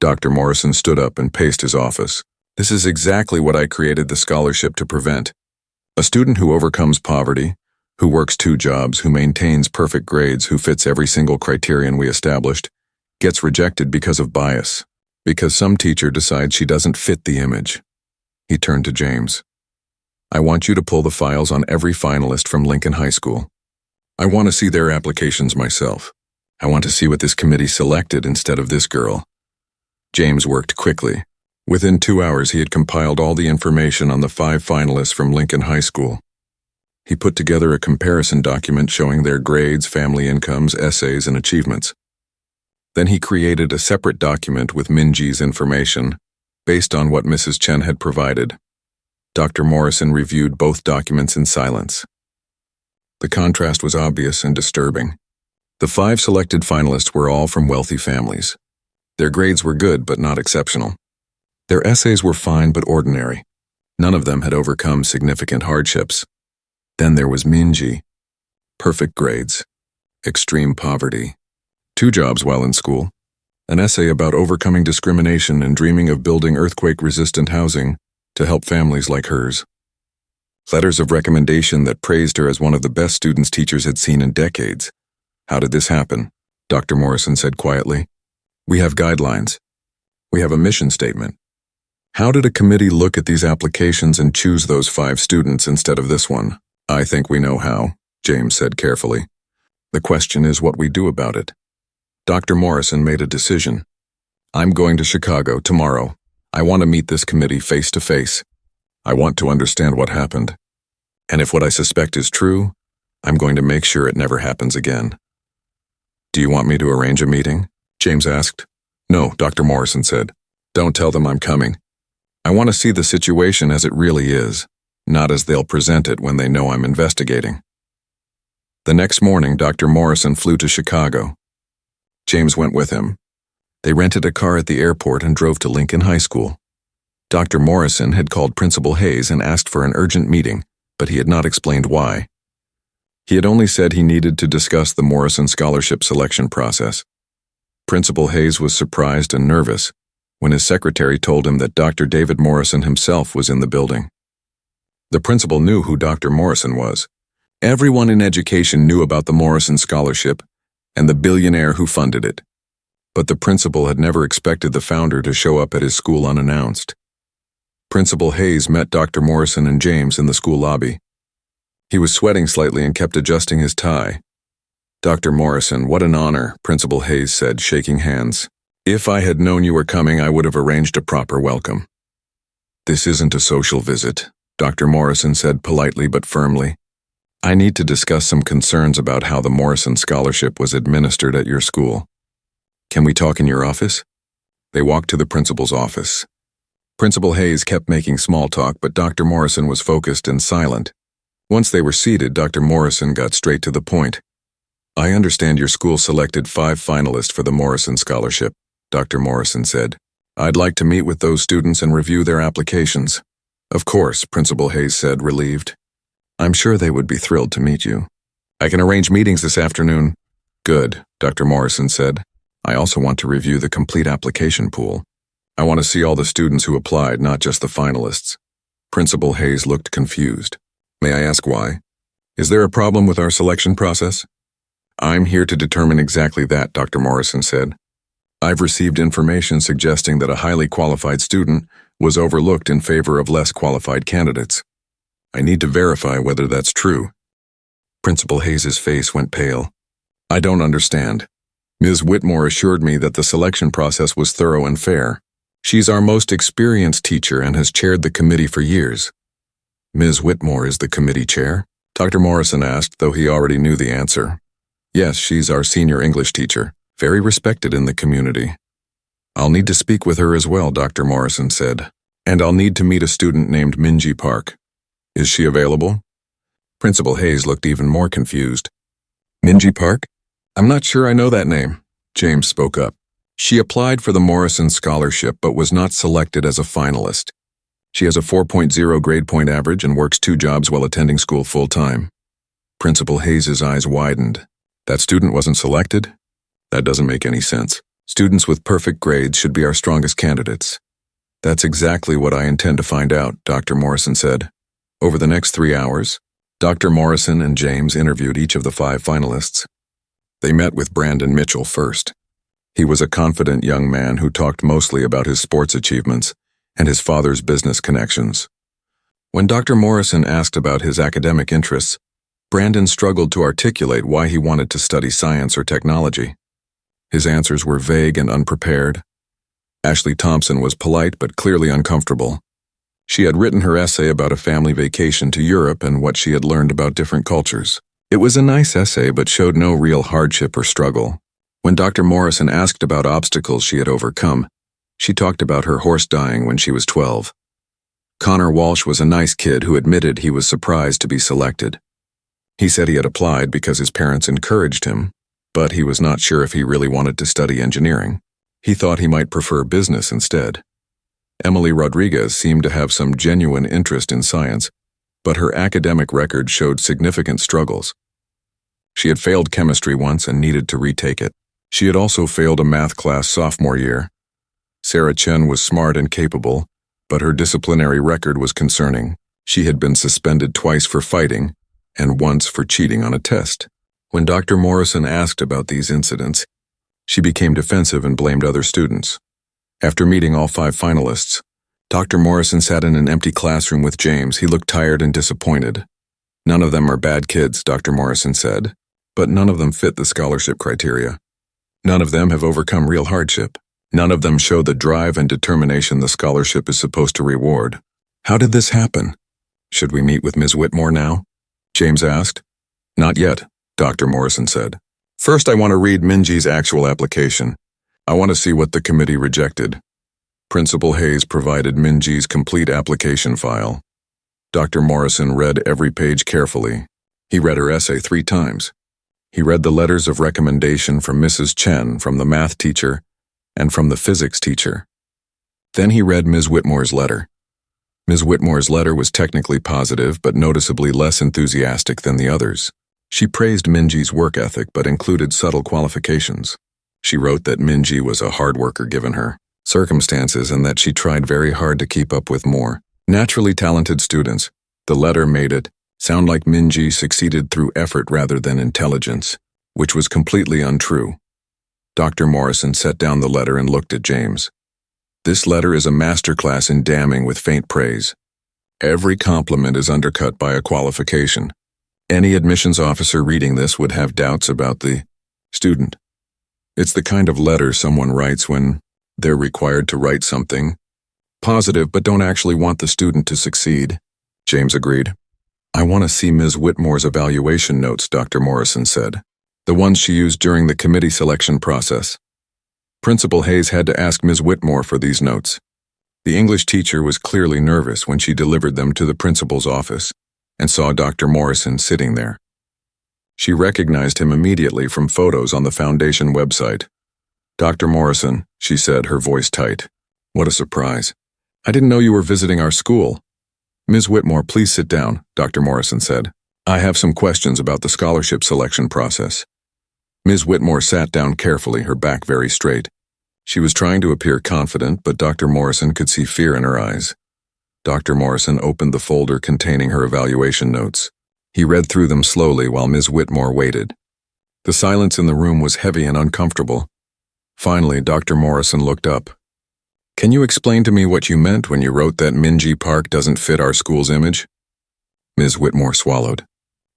Dr. Morrison stood up and paced his office. "This is exactly what I created the scholarship to prevent. A student who overcomes poverty, who works 2 jobs, who maintains perfect grades, who fits every single criterion we established, gets rejected because of bias, because some teacher decides she doesn't fit the image." He turned to James. "I want you to pull the files on every finalist from Lincoln High School. I want to see their applications myself. I want to see what this committee selected instead of this girl." James worked quickly. Within 2 hours, he had compiled all the information on the 5 finalists from Lincoln High School. He put together a comparison document showing their grades, family incomes, essays, and achievements. Then he created a separate document with Minji's information, based on what Mrs. Chen had provided. Dr. Morrison reviewed both documents in silence. The contrast was obvious and disturbing. The 5 selected finalists were all from wealthy families. Their grades were good but not exceptional. Their essays were fine but ordinary. None of them had overcome significant hardships. Then there was Minji. Perfect grades. Extreme poverty. 2 jobs while in school. An essay about overcoming discrimination and dreaming of building earthquake-resistant housing to help families like hers. Letters of recommendation that praised her as one of the best students teachers had seen in decades. How did this happen? Dr. Morrison said quietly. We have guidelines. We have a mission statement. How did a committee look at these applications and choose those 5 students instead of this one? I think we know how, James said carefully. The question is what we do about it. Dr. Morrison made a decision. I'm going to Chicago tomorrow. I want to meet this committee face to face. I want to understand what happened. And if what I suspect is true, I'm going to make sure it never happens again. Do you want me to arrange a meeting? James asked. No, Dr. Morrison said. Don't tell them I'm coming. I want to see the situation as it really is, not as they'll present it when they know I'm investigating. The next morning, Dr. Morrison flew to Chicago. James went with him. They rented a car at the airport and drove to Lincoln High School. Dr. Morrison had called Principal Hayes and asked for an urgent meeting, but he had not explained why. He had only said he needed to discuss the Morrison scholarship selection process. Principal Hayes was surprised and nervous when his secretary told him that Dr. David Morrison himself was in the building. The principal knew who Dr. Morrison was. Everyone in education knew about the Morrison Scholarship and the billionaire who funded it. But the principal had never expected the founder to show up at his school unannounced. Principal Hayes met Dr. Morrison and James in the school lobby. He was sweating slightly and kept adjusting his tie. Dr. Morrison, what an honor, Principal Hayes said, shaking hands. If I had known you were coming, I would have arranged a proper welcome. This isn't a social visit, Dr. Morrison said politely but firmly. I need to discuss some concerns about how the Morrison Scholarship was administered at your school. Can we talk in your office? They walked to the principal's office. Principal Hayes kept making small talk, but Dr. Morrison was focused and silent. Once they were seated, Dr. Morrison got straight to the point. I understand your school selected 5 finalists for the Morrison Scholarship, Dr. Morrison said. I'd like to meet with those students and review their applications. Of course, Principal Hayes said, relieved. I'm sure they would be thrilled to meet you. I can arrange meetings this afternoon. Good, Dr. Morrison said. I also want to review the complete application pool. I want to see all the students who applied, not just the finalists. Principal Hayes looked confused. May I ask why? Is there a problem with our selection process? I'm here to determine exactly that, Dr. Morrison said. I've received information suggesting that a highly qualified student was overlooked in favor of less qualified candidates. I need to verify whether that's true. Principal Hayes's face went pale. I don't understand. Ms. Whitmore assured me that the selection process was thorough and fair. She's our most experienced teacher and has chaired the committee for years. Ms. Whitmore is the committee chair? Dr. Morrison asked, though he already knew the answer. Yes, she's our senior English teacher, very respected in the community. I'll need to speak with her as well, Dr. Morrison said. And I'll need to meet a student named Minji Park. Is she available? Principal Hayes looked even more confused. Minji Park? I'm not sure I know that name, James spoke up. She applied for the Morrison Scholarship but was not selected as a finalist. She has a 4.0 grade point average and works 2 jobs while attending school full-time. Principal Hayes's eyes widened. That student wasn't selected? That doesn't make any sense. Students with perfect grades should be our strongest candidates. That's exactly what I intend to find out, Dr. Morrison said. Over the next 3 hours, Dr. Morrison and James interviewed each of the 5 finalists. They met with Brandon Mitchell first. He was a confident young man who talked mostly about his sports achievements and his father's business connections. When Dr. Morrison asked about his academic interests, Brandon struggled to articulate why he wanted to study science or technology. His answers were vague and unprepared. Ashley Thompson was polite but clearly uncomfortable. She had written her essay about a family vacation to Europe and what she had learned about different cultures. It was a nice essay but showed no real hardship or struggle. When Dr. Morrison asked about obstacles she had overcome, she talked about her horse dying when she was 12. Connor Walsh was a nice kid who admitted he was surprised to be selected. He said he had applied because his parents encouraged him, but he was not sure if he really wanted to study engineering. He thought he might prefer business instead. Emily Rodriguez seemed to have some genuine interest in science, but her academic record showed significant struggles. She had failed chemistry once and needed to retake it. She had also failed a math class sophomore year. Sarah Chen was smart and capable, but her disciplinary record was concerning. She had been suspended twice for fighting, and once for cheating on a test. When Dr. Morrison asked about these incidents, she became defensive and blamed other students. After meeting all 5 finalists, Dr. Morrison sat in an empty classroom with James. He looked tired and disappointed. "None of them are bad kids," Dr. Morrison said, "but none of them fit the scholarship criteria. None of them have overcome real hardship. None of them show the drive and determination the scholarship is supposed to reward. How did this happen? Should we meet with Ms. Whitmore now?" James asked. "Not yet," Dr. Morrison said. "First, I want to read Minji's actual application. I want to see what the committee rejected." Principal Hayes provided Minji's complete application file. Dr. Morrison read every page carefully. He read her essay 3 times. He read the letters of recommendation from Mrs. Chen, from the math teacher, and from the physics teacher. Then he read Ms. Whitmore's letter. Ms. Whitmore's letter was technically positive but noticeably less enthusiastic than the others. She praised Minji's work ethic but included subtle qualifications. She wrote that Minji was a hard worker given her circumstances and that she tried very hard to keep up with more naturally talented students. The letter made it sound like Minji succeeded through effort rather than intelligence, which was completely untrue. Dr. Morrison set down the letter and looked at James. "This letter is a masterclass in damning with faint praise. Every compliment is undercut by a qualification. Any admissions officer reading this would have doubts about the student. It's the kind of letter someone writes when they're required to write something positive but don't actually want the student to succeed." James agreed. "I want to see Ms. Whitmore's evaluation notes," Dr. Morrison said. "The ones she used during the committee selection process." Principal Hayes had to ask Ms. Whitmore for these notes. The English teacher was clearly nervous when she delivered them to the principal's office and saw Dr. Morrison sitting there. She recognized him immediately from photos on the Foundation website. "Dr. Morrison," she said, her voice tight. "What a surprise. I didn't know you were visiting our school." "Ms. Whitmore, please sit down," Dr. Morrison said. "I have some questions about the scholarship selection process." Ms. Whitmore sat down carefully, her back very straight. She was trying to appear confident, but Dr. Morrison could see fear in her eyes. Dr. Morrison opened the folder containing her evaluation notes. He read through them slowly while Ms. Whitmore waited. The silence in the room was heavy and uncomfortable. Finally, Dr. Morrison looked up. "Can you explain to me what you meant when you wrote that Minji Park doesn't fit our school's image?" Ms. Whitmore swallowed.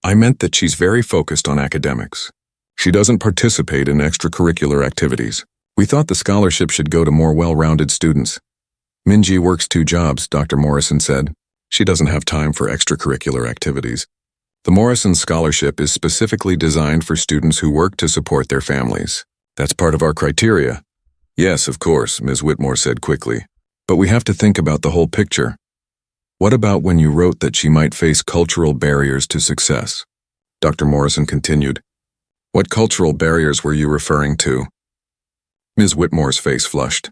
"I meant that she's very focused on academics. She doesn't participate in extracurricular activities. We thought the scholarship should go to more well-rounded students." "Minji works 2 jobs," Dr. Morrison said. "She doesn't have time for extracurricular activities. The Morrison Scholarship is specifically designed for students who work to support their families. That's part of our criteria." "Yes, of course," Ms. Whitmore said quickly. "But we have to think about the whole picture. What about when you wrote that she might face cultural barriers to success?" Dr. Morrison continued. "What cultural barriers were you referring to?" Ms. Whitmore's face flushed.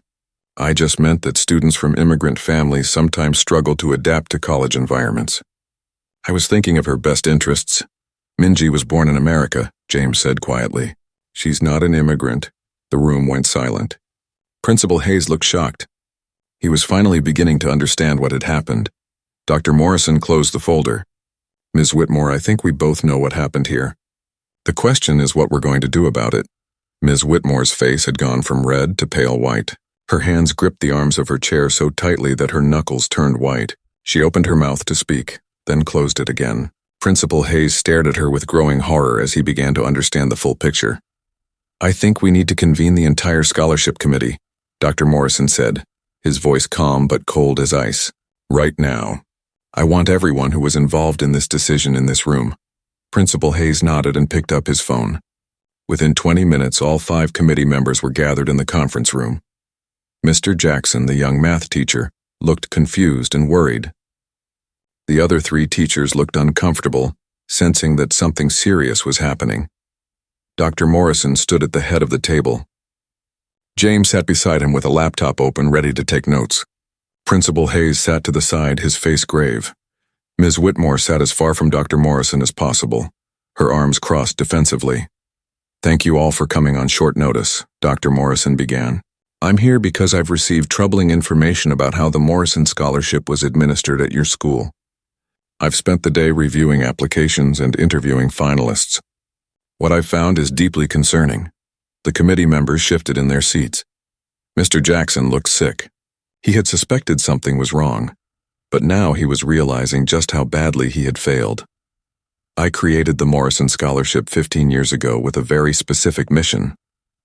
"I just meant that students from immigrant families sometimes struggle to adapt to college environments. I was thinking of her best interests. Minji was born in America," James said quietly. "She's not an immigrant." The room went silent. Principal Hayes looked shocked. He was finally beginning to understand what had happened. Dr. Morrison closed the folder. "Ms. Whitmore, I think we both know what happened here. The question is what we're going to do about it." Ms. Whitmore's face had gone from red to pale white. Her hands gripped the arms of her chair so tightly that her knuckles turned white. She opened her mouth to speak, then closed it again. Principal Hayes stared at her with growing horror as he began to understand the full picture. "I think we need to convene the entire scholarship committee," Dr. Morrison said, his voice calm but cold as ice. Right now. I want everyone who was involved in this decision in this room. Principal Hayes nodded and picked up his phone. Within 20 minutes, all 5 committee members were gathered in the conference room. Mr. Jackson, the young math teacher, looked confused and worried. The other 3 teachers looked uncomfortable, sensing that something serious was happening. Dr. Morrison stood at the head of the table. James sat beside him with a laptop open, ready to take notes. Principal Hayes sat to the side, his face grave. Ms. Whitmore sat as far from Dr. Morrison as possible, her arms crossed defensively. "Thank you all for coming on short notice," Dr. Morrison began. "I'm here because I've received troubling information about how the Morrison Scholarship was administered at your school. I've spent the day reviewing applications and interviewing finalists. What I've found is deeply concerning." The committee members shifted in their seats. Mr. Jackson looked sick. He had suspected something was wrong, but now he was realizing just how badly he had failed. "I created the Morrison Scholarship 15 years ago with a very specific mission,"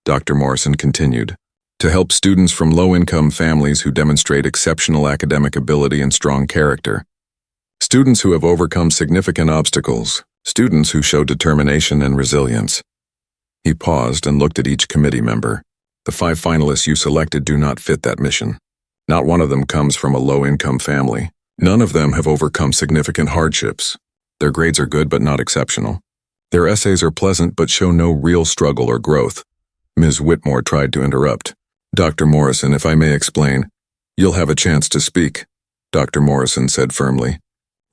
Dr. Morrison continued, "to help students from low-income families who demonstrate exceptional academic ability and strong character. Students who have overcome significant obstacles, students who show determination and resilience." He paused and looked at each committee member. "The 5 finalists you selected do not fit that mission. Not one of them comes from a low-income family. None of them have overcome significant hardships. Their grades are good but not exceptional. Their essays are pleasant but show no real struggle or growth." Ms. Whitmore tried to interrupt. "Dr. Morrison, if I may explain." "You'll have a chance to speak," Dr. Morrison said firmly.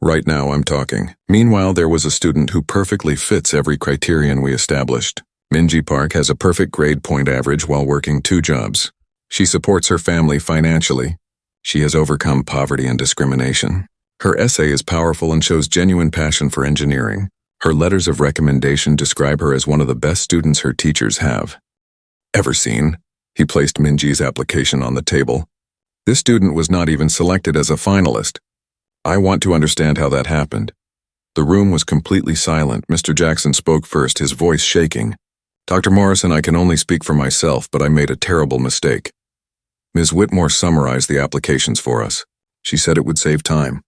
"Right now I'm talking." "Meanwhile, there was a student who perfectly fits every criterion we established. Minji Park has a perfect grade point average while working 2 jobs. She supports her family financially. She has overcome poverty and discrimination. Her essay is powerful and shows genuine passion for engineering. Her letters of recommendation describe her as one of the best students her teachers have ever seen." He placed Minji's application on the table. "This student was not even selected as a finalist. I want to understand how that happened." The room was completely silent. Mr. Jackson spoke first, his voice shaking. "Dr. Morrison, I can only speak for myself, but I made a terrible mistake." Ms. Whitmore summarized the applications for us. She said it would save time.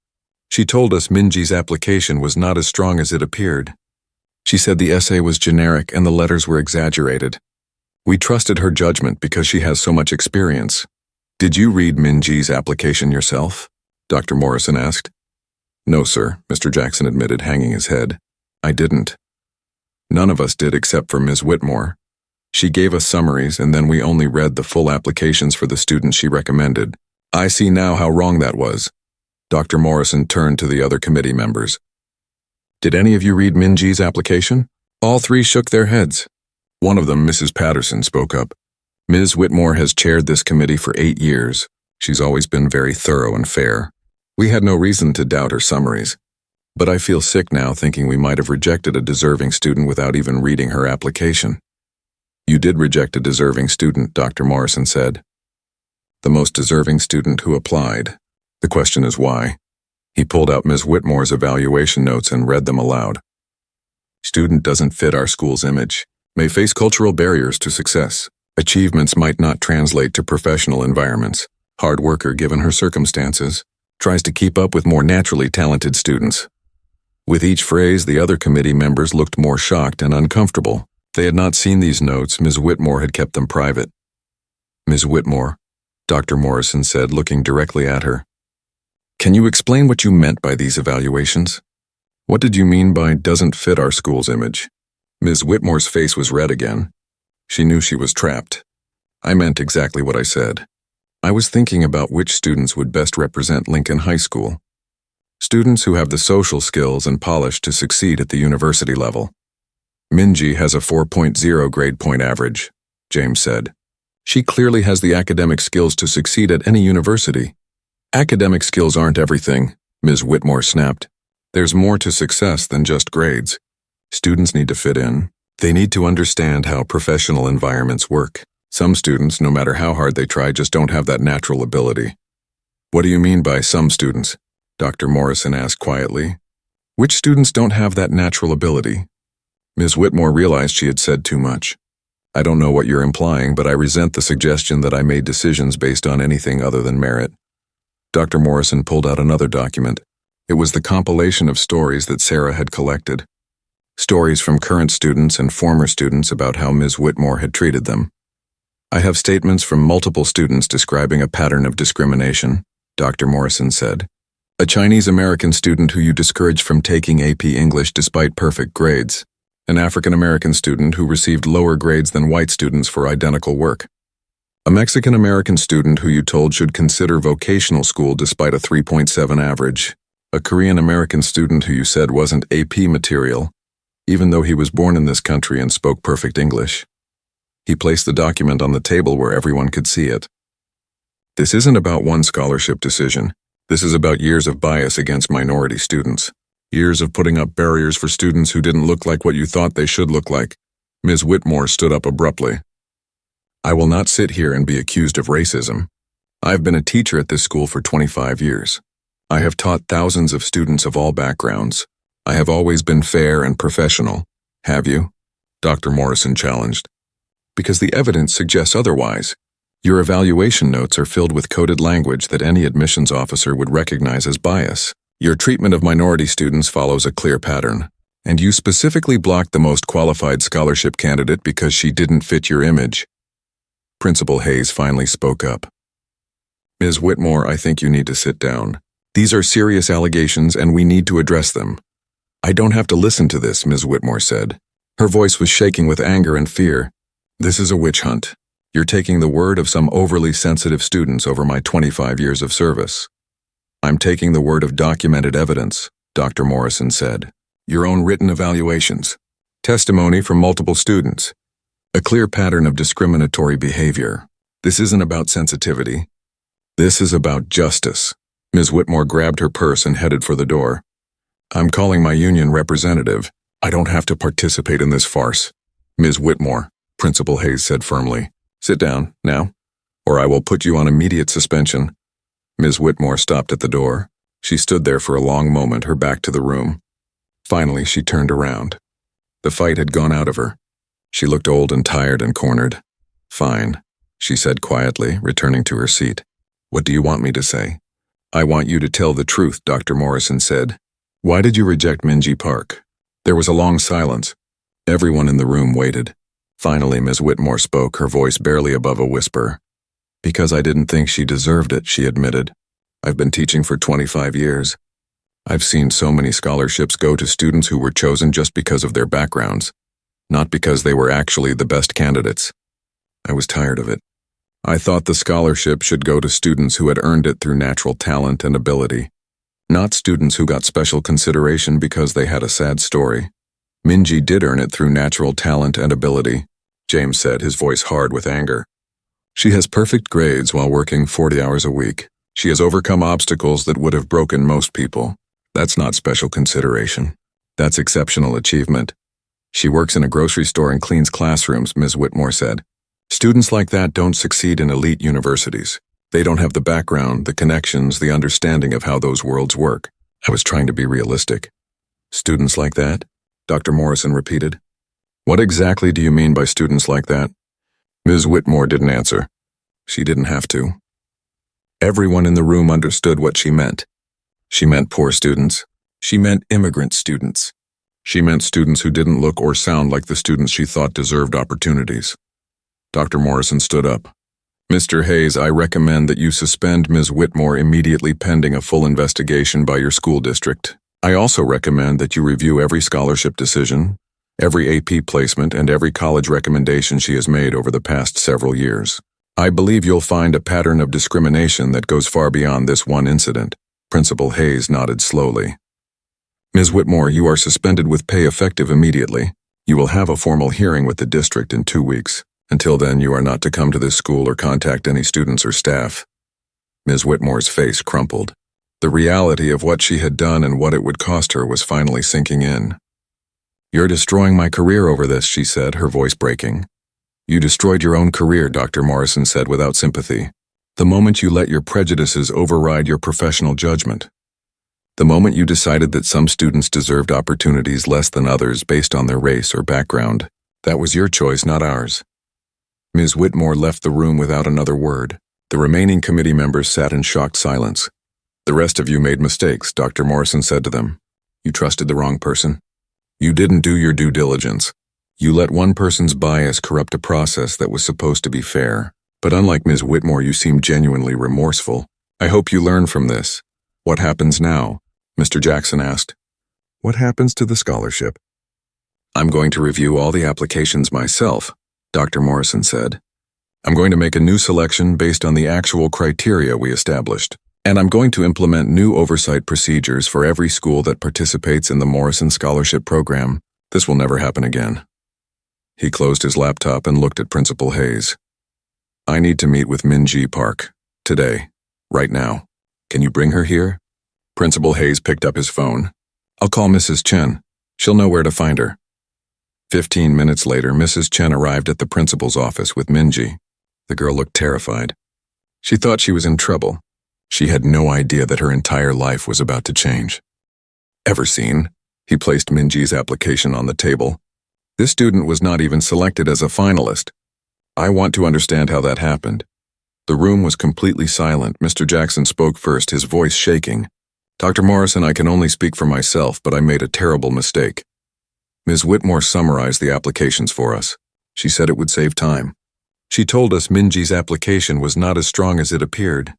She told us Minji's application was not as strong as it appeared. She said the essay was generic and the letters were exaggerated. We trusted her judgment because she has so much experience. "Did you read Minji's application yourself?" Dr. Morrison asked. "No, sir," Mr. Jackson admitted, hanging his head. "I didn't. None of us did except for Ms. Whitmore. She gave us summaries, and then we only read the full applications for the students she recommended." "I see now how wrong that was." Dr. Morrison turned to the other committee members. "Did any of you read Minji's application?" All 3 shook their heads. One of them, Mrs. Patterson, spoke up. "Ms. Whitmore has chaired this committee for 8 years. She's always been very thorough and fair. We had no reason to doubt her summaries. But I feel sick now thinking we might have rejected a deserving student without even reading her application." "You did reject a deserving student," Dr. Morrison said. "The most deserving student who applied. The question is why?" He pulled out Ms. Whitmore's evaluation notes and read them aloud. "Student doesn't fit our school's image. May face cultural barriers to success. Achievements might not translate to professional environments. Hard worker given her circumstances. Tries to keep up with more naturally talented students." With each phrase, the other committee members looked more shocked and uncomfortable. They had not seen these notes. Ms. Whitmore had kept them private. "Ms. Whitmore," Dr. Morrison said, looking directly at her. "Can you explain what you meant by these evaluations? What did you mean by doesn't fit our school's image?" Ms. Whitmore's face was red again. She knew she was trapped. "I meant exactly what I said. I was thinking about which students would best represent Lincoln High School. Students who have the social skills and polish to succeed at the university level. Minji has a 4.0 grade point average," James said. "She clearly has the academic skills to succeed at any university." "Academic skills aren't everything," Ms. Whitmore snapped. "There's more to success than just grades. Students need to fit in. They need to understand how professional environments work. Some students, no matter how hard they try, just don't have that natural ability." "What do you mean by some students?" Dr. Morrison asked quietly. "Which students don't have that natural ability?" Ms. Whitmore realized she had said too much. "I don't know what you're implying, but I resent the suggestion that I made decisions based on anything other than merit." Dr. Morrison pulled out another document. It was the compilation of stories that Sarah had collected. Stories from current students and former students about how Ms. Whitmore had treated them. I have statements from multiple students describing a pattern of discrimination, Dr. Morrison said. A Chinese-American student who you discouraged from taking AP English despite perfect grades. An African-American student who received lower grades than white students for identical work. A Mexican-American student who you told should consider vocational school despite a 3.7 average. A Korean-American student who you said wasn't AP material, even though he was born in this country and spoke perfect English. He placed the document on the table where everyone could see it. This isn't about one scholarship decision. This is about years of bias against minority students. Years of putting up barriers for students who didn't look like what you thought they should look like. Ms. Whitmore stood up abruptly. I will not sit here and be accused of racism. I've been a teacher at this school for 25 years. I have taught thousands of students of all backgrounds. I have always been fair and professional. Have you? Dr. Morrison challenged. Because the evidence suggests otherwise. Your evaluation notes are filled with coded language that any admissions officer would recognize as bias. Your treatment of minority students follows a clear pattern, and you specifically blocked the most qualified scholarship candidate because she didn't fit your image. Principal Hayes finally spoke up. Ms. Whitmore, I think you need to sit down. These are serious allegations and we need to address them. I don't have to listen to this, Ms. Whitmore said. Her voice was shaking with anger and fear. This is a witch hunt. You're taking the word of some overly sensitive students over my 25 years of service. I'm taking the word of documented evidence, Dr. Morrison said. Your own written evaluations. Testimony from multiple students. A clear pattern of discriminatory behavior. This isn't about sensitivity. This is about justice. Ms. Whitmore grabbed her purse and headed for the door. I'm calling my union representative. I don't have to participate in this farce. Ms. Whitmore, Principal Hayes said firmly. Sit down, now, or I will put you on immediate suspension. Ms. Whitmore stopped at the door. She stood there for a long moment, her back to the room. Finally, she turned around. The fight had gone out of her. She looked old and tired and cornered. Fine, she said quietly, returning to her seat. What do you want me to say? I want you to tell the truth, Dr. Morrison said. Why did you reject Minji Park? There was a long silence. Everyone in the room waited. Finally, Ms. Whitmore spoke, her voice barely above a whisper. Because I didn't think she deserved it, she admitted. I've been teaching for 25 years. I've seen so many scholarships go to students who were chosen just because of their backgrounds, not because they were actually the best candidates. I was tired of it. I thought the scholarship should go to students who had earned it through natural talent and ability, not students who got special consideration because they had a sad story. Minji did earn it through natural talent and ability, James said, his voice hard with anger. She has perfect grades while working 40 hours a week. She has overcome obstacles that would have broken most people. That's not special consideration. That's exceptional achievement. She works in a grocery store and cleans classrooms, Ms. Whitmore said. Students like that don't succeed in elite universities. They don't have the background, the connections, the understanding of how those worlds work. I was trying to be realistic. Students like that? Dr. Morrison repeated. What exactly do you mean by students like that? Ms. Whitmore didn't answer. She didn't have to. Everyone in the room understood what she meant. She meant poor students. She meant immigrant students. She meant students who didn't look or sound like the students she thought deserved opportunities. Dr. Morrison stood up. Mr. Hayes, I recommend that you suspend Ms. Whitmore immediately pending a full investigation by your school district. I also recommend that you review every scholarship decision, every AP placement, and every college recommendation she has made over the past several years. I believe you'll find a pattern of discrimination that goes far beyond this one incident. Principal Hayes nodded slowly. Ms. Whitmore, you are suspended with pay effective immediately. You will have a formal hearing with the district in 2 weeks. Until then, you are not to come to this school or contact any students or staff. Ms. Whitmore's face crumpled. The reality of what she had done and what it would cost her was finally sinking in. You're destroying my career over this, she said, her voice breaking. You destroyed your own career, Dr. Morrison said without sympathy. The moment you let your prejudices override your professional judgment. The moment you decided that some students deserved opportunities less than others based on their race or background. That was your choice, not ours. Ms. Whitmore left the room without another word. The remaining committee members sat in shocked silence. The rest of you made mistakes, Dr. Morrison said to them. You trusted the wrong person. You didn't do your due diligence. You let one person's bias corrupt a process that was supposed to be fair. But unlike Ms. Whitmore, you seem genuinely remorseful. I hope you learn from this. What happens now? Mr. Jackson asked. What happens to the scholarship? I'm going to review all the applications myself, Dr. Morrison said. I'm going to make a new selection based on the actual criteria we established. And I'm going to implement new oversight procedures for every school that participates in the Morrison Scholarship Program. This will never happen again. He closed his laptop and looked at Principal Hayes. I need to meet with Minji Park. Today. Right now. Can you bring her here? Principal Hayes picked up his phone. I'll call Mrs. Chen. She'll know where to find her. 15 minutes later, Mrs. Chen arrived at the principal's office with Minji. The girl looked terrified. She thought she was in trouble. She had no idea that her entire life was about to change. Ever seen? He placed Minji's application on the table. This student was not even selected as a finalist. I want to understand how that happened. The room was completely silent. Mr. Jackson spoke first, his voice shaking. Dr. Morrison, I can only speak for myself, but I made a terrible mistake. Ms. Whitmore summarized the applications for us. She said it would save time. She told us Minji's application was not as strong as it appeared.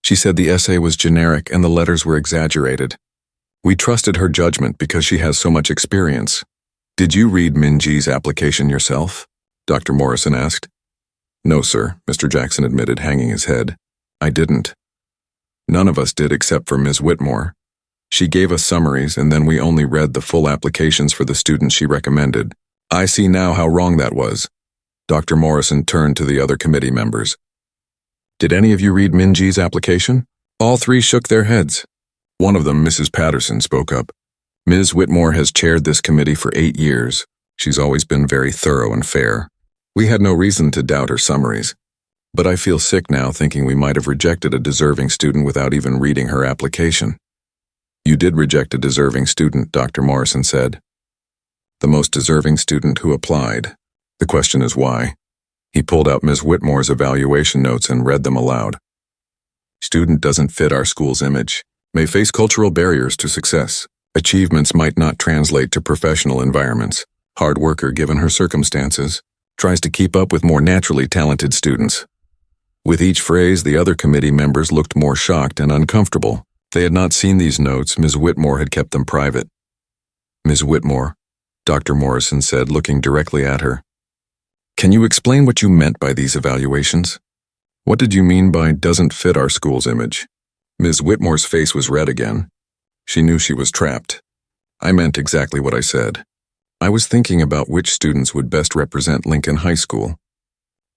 She said the essay was generic and the letters were exaggerated. We trusted her judgment because she has so much experience. Did you read Minji's application yourself? Dr. Morrison asked. No, sir, Mr. Jackson admitted, hanging his head. I didn't. None of us did except for Ms. Whitmore. She gave us summaries and then we only read the full applications for the students she recommended. I see now how wrong that was. Dr. Morrison turned to the other committee members. Did any of you read Minji's application? All three shook their heads. One of them, Mrs. Patterson, spoke up. Ms. Whitmore has chaired this committee for 8 years. She's always been very thorough and fair. We had no reason to doubt her summaries. But I feel sick now thinking we might have rejected a deserving student without even reading her application. You did reject a deserving student, Dr. Morrison said. The most deserving student who applied. The question is why. He pulled out Ms. Whitmore's evaluation notes and read them aloud. Student doesn't fit our school's image. May face cultural barriers to success. Achievements might not translate to professional environments. Hard worker given her circumstances. Tries to keep up with more naturally talented students. With each phrase, the other committee members looked more shocked and uncomfortable. They had not seen these notes. Ms. Whitmore had kept them private. Ms. Whitmore, Dr. Morrison said, looking directly at her. Can you explain what you meant by these evaluations? What did you mean by doesn't fit our school's image? Ms. Whitmore's face was red again. She knew she was trapped. I meant exactly what I said. I was thinking about which students would best represent Lincoln High School.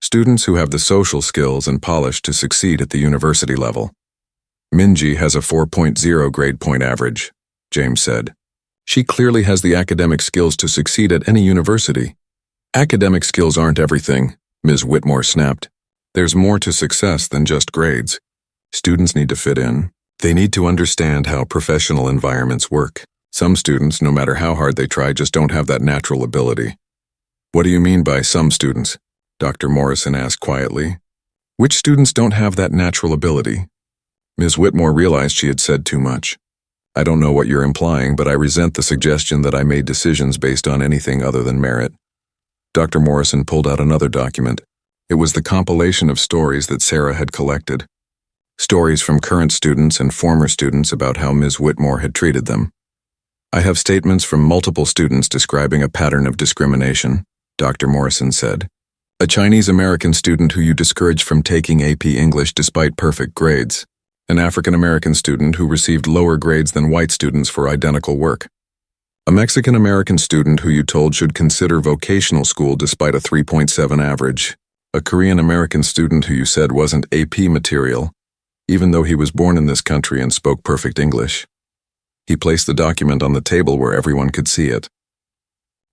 Students who have the social skills and polish to succeed at the university level. Minji has a 4.0 grade point average, James said. She clearly has the academic skills to succeed at any university. Academic skills aren't everything, Ms. Whitmore snapped. There's more to success than just grades. Students need to fit in. They need to understand how professional environments work. Some students, no matter how hard they try, just don't have that natural ability. What do you mean by some students? Dr. Morrison asked quietly. Which students don't have that natural ability? Ms. Whitmore realized she had said too much. I don't know what you're implying, but I resent the suggestion that I made decisions based on anything other than merit. Dr. Morrison pulled out another document. It was the compilation of stories that Sarah had collected. Stories from current students and former students about how Ms. Whitmore had treated them. I have statements from multiple students describing a pattern of discrimination, Dr. Morrison said. A Chinese-American student who you discouraged from taking AP English despite perfect grades. An African-American student who received lower grades than white students for identical work. A Mexican-American student who you told should consider vocational school despite a 3.7 average. A Korean-American student who you said wasn't AP material, even though he was born in this country and spoke perfect English. He placed the document on the table where everyone could see it.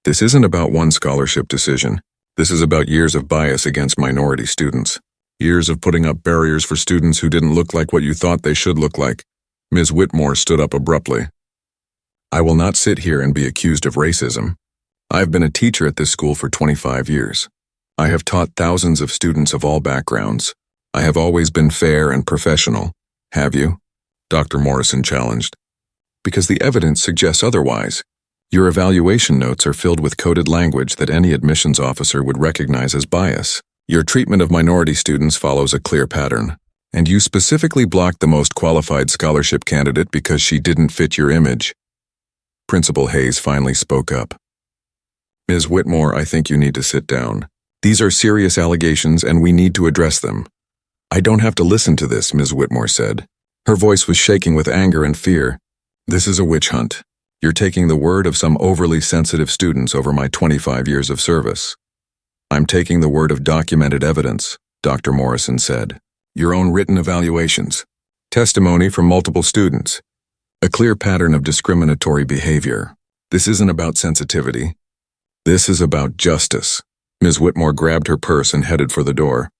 This isn't about one scholarship decision. This is about years of bias against minority students. Years of putting up barriers for students who didn't look like what you thought they should look like. Ms. Whitmore stood up abruptly. I will not sit here and be accused of racism. I've been a teacher at this school for 25 years. I have taught thousands of students of all backgrounds. I have always been fair and professional. Have you? Dr. Morrison challenged. Because the evidence suggests otherwise. Your evaluation notes are filled with coded language that any admissions officer would recognize as bias. Your treatment of minority students follows a clear pattern, and you specifically blocked the most qualified scholarship candidate because she didn't fit your image. Principal Hayes finally spoke up. Ms. Whitmore, I think you need to sit down. These are serious allegations and we need to address them. I don't have to listen to this, Ms. Whitmore said. Her voice was shaking with anger and fear. This is a witch hunt. You're taking the word of some overly sensitive students over my 25 years of service. I'm taking the word of documented evidence, Dr. Morrison said. Your own written evaluations. Testimony from multiple students. A clear pattern of discriminatory behavior. This isn't about sensitivity. This is about justice. Ms. Whitmore grabbed her purse and headed for the door.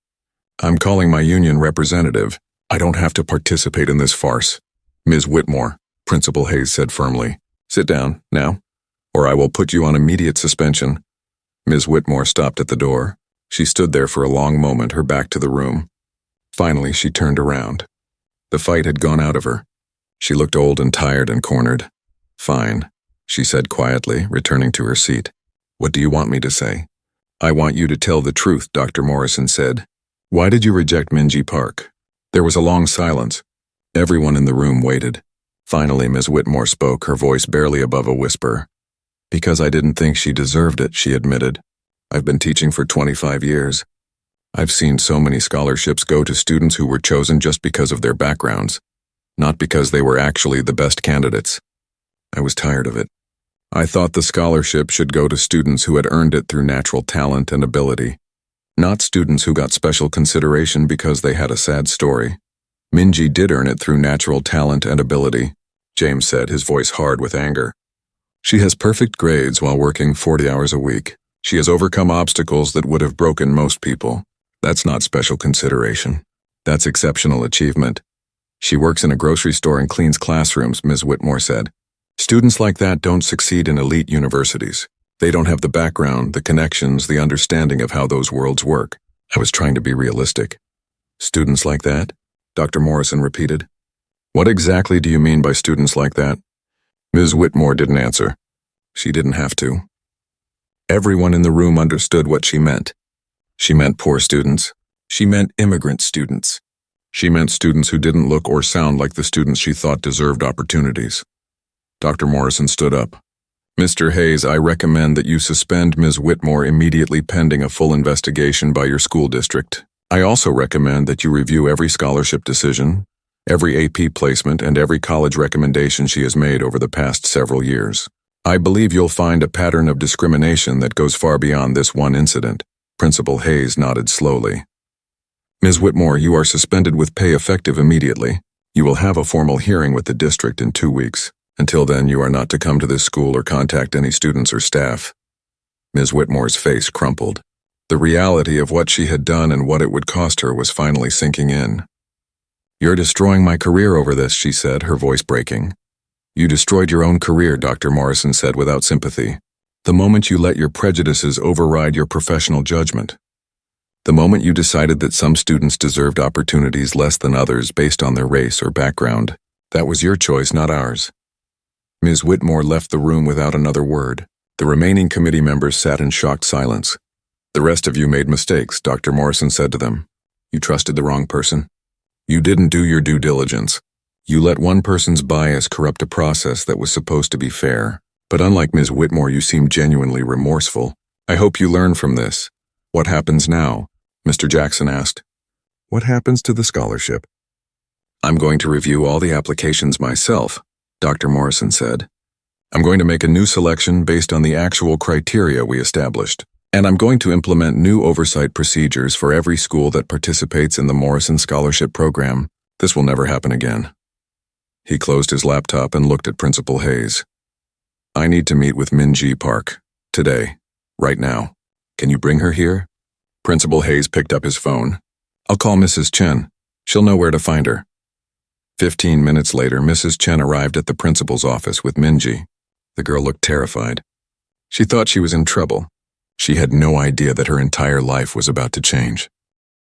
I'm calling my union representative. I don't have to participate in this farce. Ms. Whitmore, Principal Hayes said firmly. Sit down, now, or I will put you on immediate suspension. Ms. Whitmore stopped at the door. She stood there for a long moment, her back to the room. Finally, she turned around. The fight had gone out of her. She looked old and tired and cornered. Fine, she said quietly, returning to her seat. What do you want me to say? I want you to tell the truth, Dr. Morrison said. Why did you reject Minji Park? There was a long silence. Everyone in the room waited. Finally, Ms. Whitmore spoke, her voice barely above a whisper. Because I didn't think she deserved it, she admitted. I've been teaching for 25 years. I've seen so many scholarships go to students who were chosen just because of their backgrounds, not because they were actually the best candidates. I was tired of it. I thought the scholarship should go to students who had earned it through natural talent and ability, not students who got special consideration because they had a sad story. Minji did earn it through natural talent and ability, James said, his voice hard with anger. She has perfect grades while working 40 hours a week. She has overcome obstacles that would have broken most people. That's not special consideration. That's exceptional achievement. She works in a grocery store and cleans classrooms, Ms. Whitmore said. Students like that don't succeed in elite universities. They don't have the background, the connections, the understanding of how those worlds work. I was trying to be realistic. Students like that? Dr. Morrison repeated. What exactly do you mean by students like that? Ms. Whitmore didn't answer. She didn't have to. Everyone in the room understood what she meant. She meant poor students. She meant immigrant students. She meant students who didn't look or sound like the students she thought deserved opportunities. Dr. Morrison stood up. Mr. Hayes, I recommend that you suspend Ms. Whitmore immediately pending a full investigation by your school district. I also recommend that you review every scholarship decision, every AP placement, and every college recommendation she has made over the past several years. I believe you'll find a pattern of discrimination that goes far beyond this one incident. Principal Hayes nodded slowly. Ms. Whitmore, you are suspended with pay effective immediately. You will have a formal hearing with the district in 2 weeks. Until then, you are not to come to this school or contact any students or staff. Ms. Whitmore's face crumpled. The reality of what she had done and what it would cost her was finally sinking in. You're destroying my career over this, she said, her voice breaking. You destroyed your own career, Dr. Morrison said without sympathy. The moment you let your prejudices override your professional judgment. The moment you decided that some students deserved opportunities less than others based on their race or background. That was your choice, not ours. Ms. Whitmore left the room without another word. The remaining committee members sat in shocked silence. The rest of you made mistakes, Dr. Morrison said to them. You trusted the wrong person. You didn't do your due diligence. You let one person's bias corrupt a process that was supposed to be fair. But unlike Ms. Whitmore, you seem genuinely remorseful. I hope you learn from this. What happens now? Mr. Jackson asked. What happens to the scholarship? I'm going to review all the applications myself, Dr. Morrison said. I'm going to make a new selection based on the actual criteria we established. And I'm going to implement new oversight procedures for every school that participates in the Morrison Scholarship Program. This will never happen again. He closed his laptop and looked at Principal Hayes. I need to meet with Minji Park. Today. Right now. Can you bring her here? Principal Hayes picked up his phone. I'll call Mrs. Chen. She'll know where to find her. 15 minutes later, Mrs. Chen arrived at the principal's office with Minji. The girl looked terrified. She thought she was in trouble. She had no idea that her entire life was about to change.